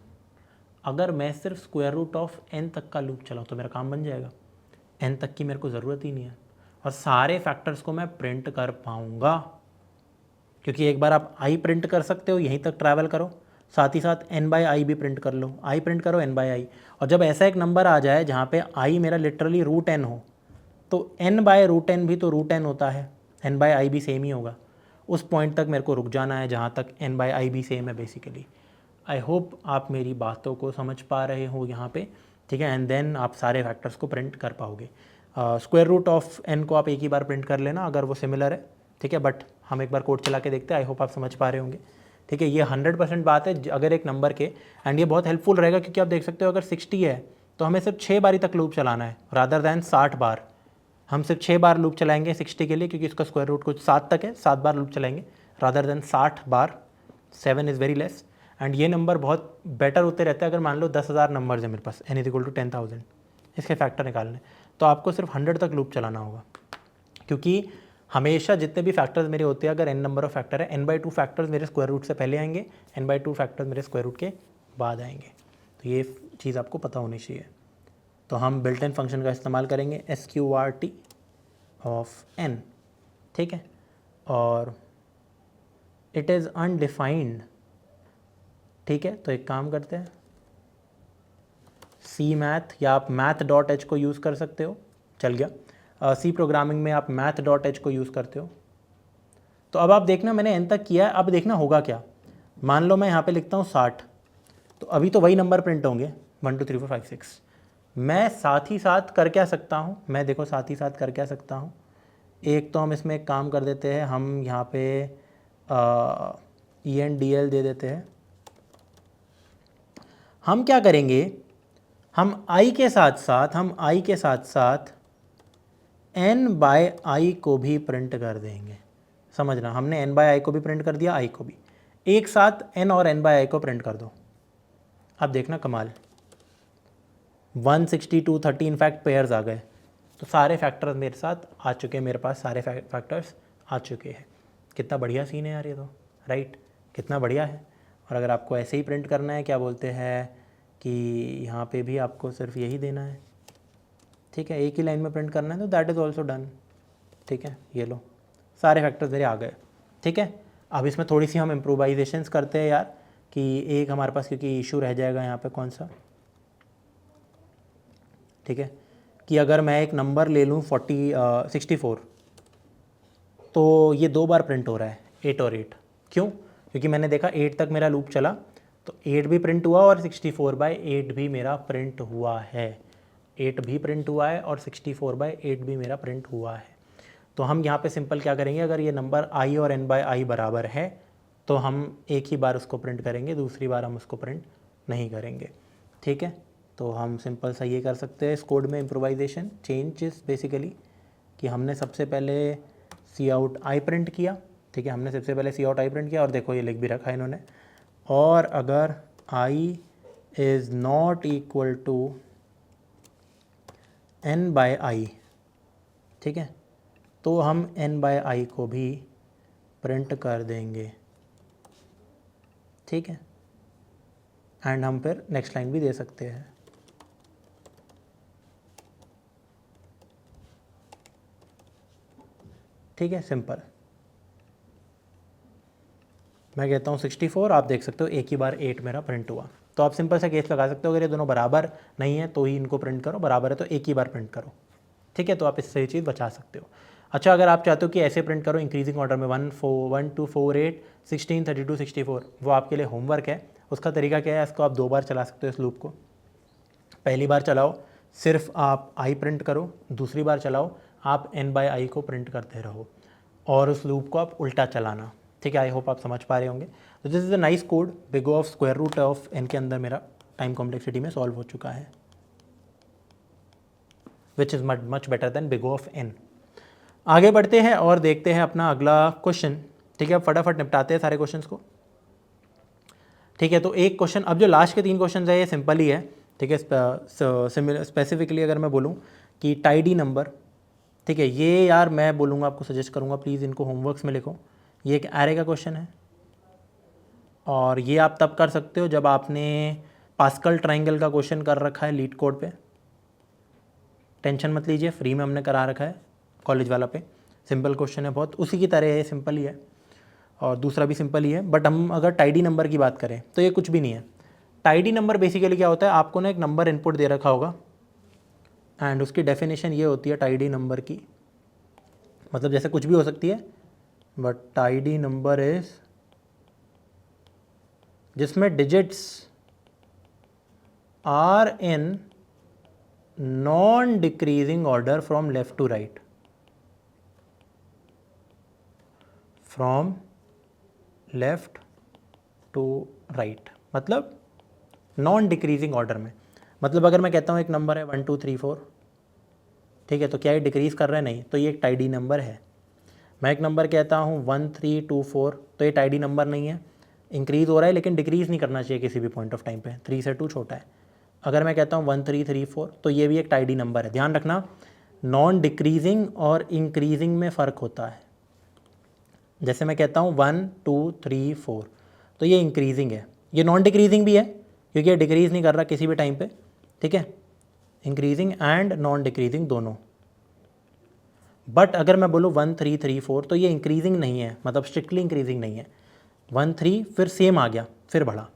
अगर मैं सिर्फ स्क्वायर रूट ऑफ n तक का लूप चलाऊँ तो मेरा काम बन जाएगा। n तक की मेरे को ज़रूरत ही नहीं है, और सारे फैक्टर्स को मैं प्रिंट कर पाऊँगा, क्योंकि एक बार आप i प्रिंट कर सकते हो, यहीं तक ट्रैवल करो, साथ ही साथ n/i भी प्रिंट कर लो, i प्रिंट करो n/i। और जब ऐसा एक नंबर आ जाए जहाँ पे i मेरा लिटरली √n हो, तो n/√n भी तो √n होता है, n/i भी सेम ही होगा। उस पॉइंट तक मेरे को रुक जाना है जहाँ तक n/i भी सेम है बेसिकली। आई होप आप मेरी बातों को समझ पा रहे हो यहाँ पे, ठीक है। एंड देन आप सारे फैक्टर्स को प्रिंट कर पाओगे। स्क्वायर रूट ऑफ n को आप एक ही बार प्रिंट कर लेना अगर वो सिमिलर है, ठीक है। बट हम एक बार कोड चला के देखते हैं, आई होप आप समझ पा रहे होंगे, ठीक है, ये 100% बात है अगर एक नंबर के, एंड ये बहुत हेल्पफुल रहेगा क्योंकि आप देख सकते हो अगर 60 है तो हमें सिर्फ 6 बारी तक लूप चलाना है रादर दैन 60 बार। हम सिर्फ 6 बार लूप चलाएंगे 60 के लिए क्योंकि इसका स्क्वायर रूट कुछ 7 तक है, 7 बार लूप चलाएंगे rather than 60 bar. 7 is very less, and ये नंबर बहुत बेटर होते रहते हैं। अगर मान लो 10,000 नंबर्स है मेरे पास, n इज इक्वल टू 10,000, इसके फैक्टर निकालने, तो आपको सिर्फ 100 तक लूप चलाना होगा क्योंकि हमेशा जितने भी फैक्टर्स मेरे होते हैं, अगर n नंबर ऑफ फैक्टर है, n/2 फैक्टर्स मेरे स्क्वायर रूट से पहले आएंगे, n/2 फैक्टर्स मेरे स्क्वायर रूट के बाद आएंगे। तो ये चीज़ आपको पता होनी चाहिए। तो हम बिल्ट इन फंक्शन का इस्तेमाल करेंगे SQRT ऑफ n, ठीक है, और इट इज़ अनडिफाइंड, ठीक है। तो एक काम करते हैं, सी मैथ या आप math.h को यूज़ कर सकते हो, चल गया। सी प्रोग्रामिंग में आप math.h को यूज़ करते हो। तो अब आप देखना मैंने n तक किया है, अब देखना होगा क्या। मान लो मैं यहाँ पे लिखता हूँ 60, तो अभी तो वही नंबर प्रिंट होंगे 1 2 3 4 5 6। मैं साथ ही साथ कर क्या सकता हूँ, मैं देखो साथ ही साथ कर क्या सकता हूँ, एक तो हम इसमें एक काम कर देते हैं, हम यहाँ पे ENDL दे देते हैं। हम क्या करेंगे, हम i के साथ साथ n/i को भी प्रिंट कर देंगे। समझना, हमने n/i को भी प्रिंट कर दिया, i को भी, एक साथ n और n/i को प्रिंट कर दो। अब देखना कमाल, 162 30 इनफैक्ट पेयर्स आ गए। तो सारे फैक्टर्स मेरे साथ आ चुके हैं, मेरे पास सारे फैक्टर्स आ चुके हैं। कितना बढ़िया सीन है यार ये तो, राइट, कितना बढ़िया है। और अगर आपको ऐसे ही प्रिंट करना है, क्या बोलते हैं कि यहाँ पे भी आपको सिर्फ यही देना है, ठीक है, एक ही लाइन में प्रिंट करना है, तो दैट इज़ ऑल्सो डन, ठीक है। ये लो सारे फैक्टर्स मेरे आ गए, ठीक है। अब इसमें थोड़ी सी हम इम्प्रोवाइजेशंस करते हैं यार, कि एक हमारे पास क्योंकि इशू रह जाएगा यहाँ पे कौन सा, ठीक है, कि अगर मैं एक नंबर ले लूँ 64, तो ये 2 बार प्रिंट हो रहा है 8 और 8, क्यों? क्योंकि मैंने देखा 8 तक मेरा लूप चला तो 8 भी प्रिंट हुआ और 64/8 भी मेरा प्रिंट हुआ है, 8 भी प्रिंट हुआ है और 64/8 भी मेरा प्रिंट हुआ है। तो हम यहाँ पे सिंपल क्या करेंगे, अगर ये नंबर i और n/i बराबर है तो हम एक ही बार उसको प्रिंट करेंगे, दूसरी बार हम उसको प्रिंट नहीं करेंगे, ठीक है। तो हम सिंपल सा ये कर सकते हैं इस कोड में इम्प्रोवाइजेशन चेंजेस बेसिकली, कि हमने सबसे पहले cout i प्रिंट किया, ठीक है, हमने सबसे पहले cout i प्रिंट किया, और देखो ये लिख भी रखा है इन्होंने, और अगर i is not equal to n/i, ठीक है, तो हम n/i को भी प्रिंट कर देंगे, ठीक है। एंड हम फिर नेक्स्ट लाइन भी दे सकते हैं, ठीक है, सिंपल। मैं कहता हूँ 64, आप देख सकते हो एक ही बार 8 मेरा प्रिंट हुआ। तो आप सिंपल सा केस लगा सकते हो, अगर ये दोनों बराबर नहीं है तो ही इनको प्रिंट करो, बराबर है तो एक ही बार प्रिंट करो, ठीक है। तो आप इससे ये चीज़ बचा सकते हो। अच्छा, अगर आप चाहते हो कि ऐसे प्रिंट करो इंक्रीजिंग ऑर्डर में 1 2 4 8 16 32 64, वो आपके लिए होमवर्क है। उसका तरीका क्या है, इसको आप 2 बार चला सकते हो इस लूप को। पहली बार चलाओ सिर्फ आप i प्रिंट करो, दूसरी बार चलाओ आप n/i को प्रिंट करते रहो, और उस लूप को आप उल्टा चलाना, ठीक है। आई होप आप समझ पा रहे होंगे। तो this is a nice code, big of square root of n के अंदर मेरा टाइम कॉम्प्लेक्सिटी में सॉल्व हो चुका है, which is much better than big of n। आगे बढ़ते हैं और देखते हैं अपना अगला क्वेश्चन, ठीक है। अब फटाफट निपटाते हैं सारे क्वेश्चंस को, ठीक है। तो एक क्वेश्चन, अब जो लास्ट के 3 क्वेश्चन है ये सिंपल ही है, ठीक है। स्पेसिफिकली अगर मैं बोलूँ कि टाइडी नंबर, ठीक है, ये यार मैं बोलूँगा आपको सजेस्ट करूँगा प्लीज़ इनको होमवर्क्स में लिखो। ये एक एरे का क्वेश्चन है, और ये आप तब कर सकते हो जब आपने पास्कल ट्राइंगल का क्वेश्चन कर रखा है लीड कोड पे। टेंशन मत लीजिए, फ्री में हमने करा रखा है कॉलेज वाला पे, सिंपल क्वेश्चन है बहुत, उसी की तरह है, सिंपल ही है, और दूसरा भी सिंपल ही है। बट हम अगर टाइडी नंबर की बात करें तो ये कुछ भी नहीं है। टाइडी नंबर बेसिकली क्या होता है, आपको ना एक नंबर इनपुट दे रखा होगा, एंड उसकी डेफिनेशन ये होती है टाइडी नंबर की, मतलब जैसे कुछ भी हो सकती है, बट टाइडी नंबर इज जिसमें digits are in non decreasing order from left to right, from left to right, मतलब नॉन डिक्रीजिंग ऑर्डर में। मतलब अगर मैं कहता हूँ एक नंबर है 1 2 3 4, ठीक है, तो क्या ये डिक्रीज़ कर रहा है? नहीं, तो ये एक टाइडी नंबर है। मैं एक नंबर कहता हूँ 1 3 2 4, तो ये टाइडी नंबर नहीं है, इंक्रीज़ हो रहा है लेकिन डिक्रीज़ नहीं करना चाहिए किसी भी पॉइंट ऑफ टाइम पे, 3 से 2 छोटा है। अगर मैं कहता हूँ 1 3 3 4, तो ये भी एक टाइडी नंबर है। ध्यान रखना, नॉन डिक्रीजिंग और इंक्रीजिंग में फ़र्क होता है। जैसे मैं कहता हूँ 1 2 3 4, तो ये इंक्रीजिंग है, ये नॉन डिक्रीजिंग भी है क्योंकि ये डिक्रीज़ नहीं कर रहा किसी भी टाइम पे, ठीक है, इंक्रीजिंग एंड नॉन डिक्रीजिंग दोनों। बट अगर मैं बोलूँ 1 3 3 4, तो ये इंक्रीजिंग नहीं है, मतलब स्ट्रिक्टली इंक्रीजिंग नहीं है। 1 3 फिर सेम आ गया, फिर बढ़ा,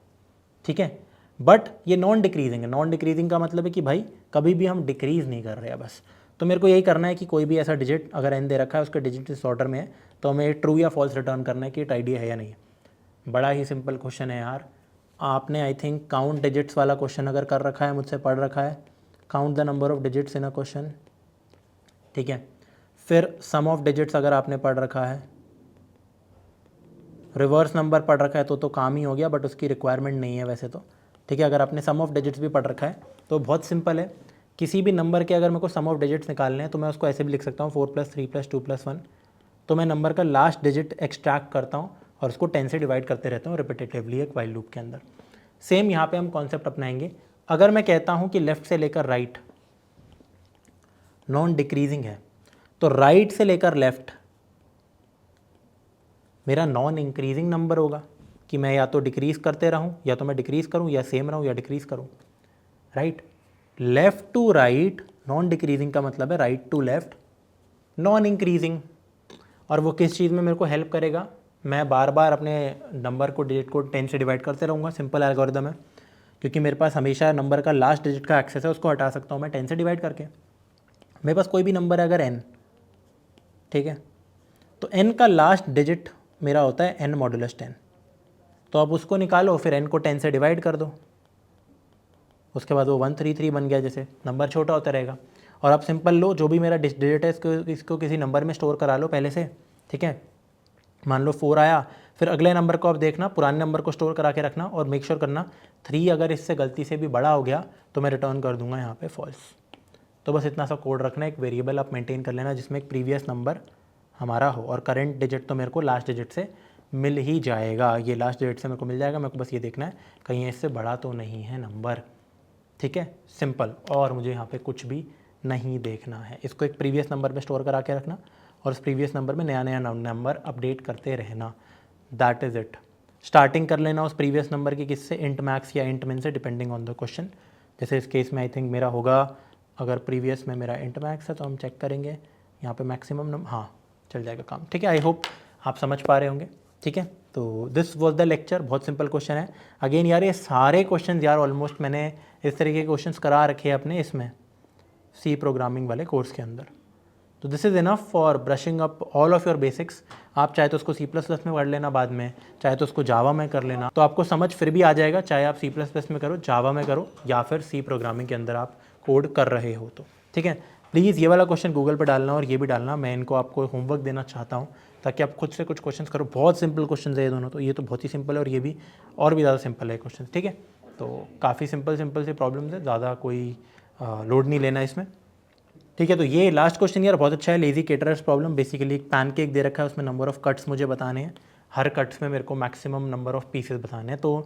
ठीक है, बट ये नॉन डिक्रीजिंग है। नॉन डिक्रीजिंग का मतलब है कि भाई कभी भी हम डिक्रीज़ नहीं कर रहे हैं बस। तो मेरे को यही करना है कि कोई भी ऐसा डिजिट अगर एन दे रखा है, उसके डिजिट इस ऑर्डर में है, तो हमें ट्रू या फॉल्स रिटर्न करना है कि इट आइडिया है या नहीं। बड़ा ही सिंपल क्वेश्चन है यार। आपने आई थिंक काउंट डिजिट्स वाला क्वेश्चन अगर कर रखा है, मुझसे पढ़ रखा है, count the number of digits in a question, ठीक है। फिर सम ऑफ डिजिट्स अगर आपने पढ़ रखा है, रिवर्स नंबर पढ़ रखा है तो काम ही हो गया, बट उसकी रिक्वायरमेंट नहीं है वैसे तो, ठीक है। अगर आपने सम ऑफ डिजिट्स भी पढ़ रखा है तो बहुत सिंपल है, किसी भी नंबर के अगर मेरे को सम ऑफ डिजिट्स निकालने हैं तो मैं उसको ऐसे भी लिख सकता हूँ 4 + 3 + 2 + 1। तो मैं नंबर का लास्ट डिजिट एक्सट्रैक्ट करता हूँ और उसको 10 से डिवाइड करते रहता हूँ रिपीटेटिवली एक वाइल लूप के अंदर। सेम यहाँ पे हम कॉन्सेप्ट अपनाएंगे। अगर मैं कहता हूँ कि लेफ्ट से लेकर राइट नॉन डिक्रीजिंग है, तो राइट से लेकर लेफ्ट मेरा नॉन इंक्रीजिंग नंबर होगा, कि मैं या तो डिक्रीज़ करते रहूँ, या तो मैं डिक्रीज़ करूँ, या सेम रहूँ, या डिक्रीज़ करूँ, right. Left to right non decreasing का मतलब है right to left non increasing. और वो किस चीज़ में मेरे को हेल्प करेगा? मैं बार बार अपने नंबर को, डिजिट को 10 से डिवाइड करते रहूँगा, सिंपल एल्गोरिदम है, क्योंकि मेरे पास हमेशा नंबर का लास्ट डिजिट का एक्सेस है, उसको हटा सकता हूँ मैं 10 से डिवाइड करके। मेरे पास कोई भी नंबर है अगर n, ठीक है, तो n का लास्ट डिजिट मेरा होता है n मॉडुलस 10, तो आप उसको निकालो, फिर n को 10 से डिवाइड कर दो, उसके बाद वो 133 बन गया, जैसे नंबर छोटा होता रहेगा। और आप सिंपल लो, जो भी मेरा डिजिट है इसको किसी नंबर में स्टोर करा लो पहले से, ठीक है। मान लो 4 आया, फिर अगले नंबर को आप देखना, पुराने नंबर को स्टोर करा के रखना और मेक श्योर करना 3 अगर इससे गलती से भी बड़ा हो गया तो मैं रिटर्न कर दूंगा यहाँ पे फॉल्स। तो बस इतना सा कोड रखना, एक वेरिएबल आप मेंटेन कर लेना जिसमें एक प्रीवियस नंबर हमारा हो, और करंट डिजिट तो मेरे को लास्ट डिजिट से मिल ही जाएगा, ये लास्ट डिजिट से मेरे को मिल जाएगा। मेरे को बस ये देखना है कहीं इससे बड़ा तो नहीं है नंबर, ठीक है, सिंपल। और मुझे यहाँ पे कुछ भी नहीं देखना है, इसको एक प्रीवियस नंबर में स्टोर करा के रखना और उस प्रीवियस नंबर में नया नया नंबर अपडेट करते रहना, दैट इज़ इट। स्टार्टिंग कर लेना उस प्रीवियस नंबर की किससे, इंट मैक्स या इंट मिन से, डिपेंडिंग ऑन द क्वेश्चन। जैसे इस केस में आई थिंक मेरा होगा, अगर प्रीवियस में मेरा इंट मैक्स है तो हम चेक करेंगे यहाँ पे मैक्सिमम नंबर, हाँ चल जाएगा काम, ठीक है। आई होप आप समझ पा रहे होंगे, ठीक है। तो दिस वाज द लेक्चर, बहुत सिंपल क्वेश्चन है। अगेन यार ये सारे क्वेश्चन यार ऑलमोस्ट मैंने इस तरीके के क्वेश्चंस करा रखे हैं अपने इसमें सी प्रोग्रामिंग वाले कोर्स के अंदर। तो this is enough for brushing up all of your basics. आप चाहे तो उसको C++ में पढ़ लेना बाद में, चाहे तो उसको जावा में कर लेना, तो आपको समझ फिर भी आ जाएगा, चाहे आप C++ में करो, जावा में करो, या फिर सी प्रोग्रामिंग के अंदर आप कोड कर रहे हो तो, ठीक है। प्लीज़ ये वाला क्वेश्चन गूगल पर डालना और ये भी डालना, मैं इनको आपको होमवर्क देना चाहता हूँ ताकि आप खुद से कुछ क्वेश्चन करो। बहुत सिंपल क्वेश्चन है ये दोनों, तो ये तो बहुत ही सिंपल है और ये भी और भी ज़्यादा सिंपल है क्वेश्चन, ठीक है। तो काफ़ी सिंपल से प्रॉब्लम्स है, ज़्यादा कोई लोड नहीं लेना इसमें, ठीक है। तो ये लास्ट क्वेश्चन यार बहुत अच्छा है, लेजी केटरर्स प्रॉब्लम। बेसिकली एक पैनकेक दे रखा है, उसमें नंबर ऑफ कट्स मुझे बताने हैं, हर कट्स में मेरे को मैक्सिमम नंबर ऑफ पीसेस बताने हैं। तो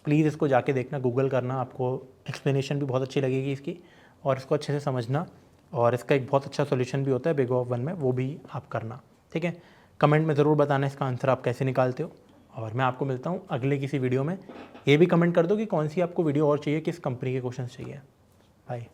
प्लीज़ इसको जाके देखना, गूगल करना, आपको एक्सप्लेनेशन भी बहुत अच्छी लगेगी इसकी, और इसको अच्छे से समझना। और इसका एक बहुत अच्छा सोल्यूशन भी होता है बिग ऑफ 1 में, वो भी आप करना, ठीक है। कमेंट में ज़रूर बताना इसका आंसर आप कैसे निकालते हो, और मैं आपको मिलता हूँ अगले किसी वीडियो में। ये भी कमेंट कर दो कि कौन सी आपको वीडियो और चाहिए, किस कंपनी के क्वेश्चन चाहिए। बाय।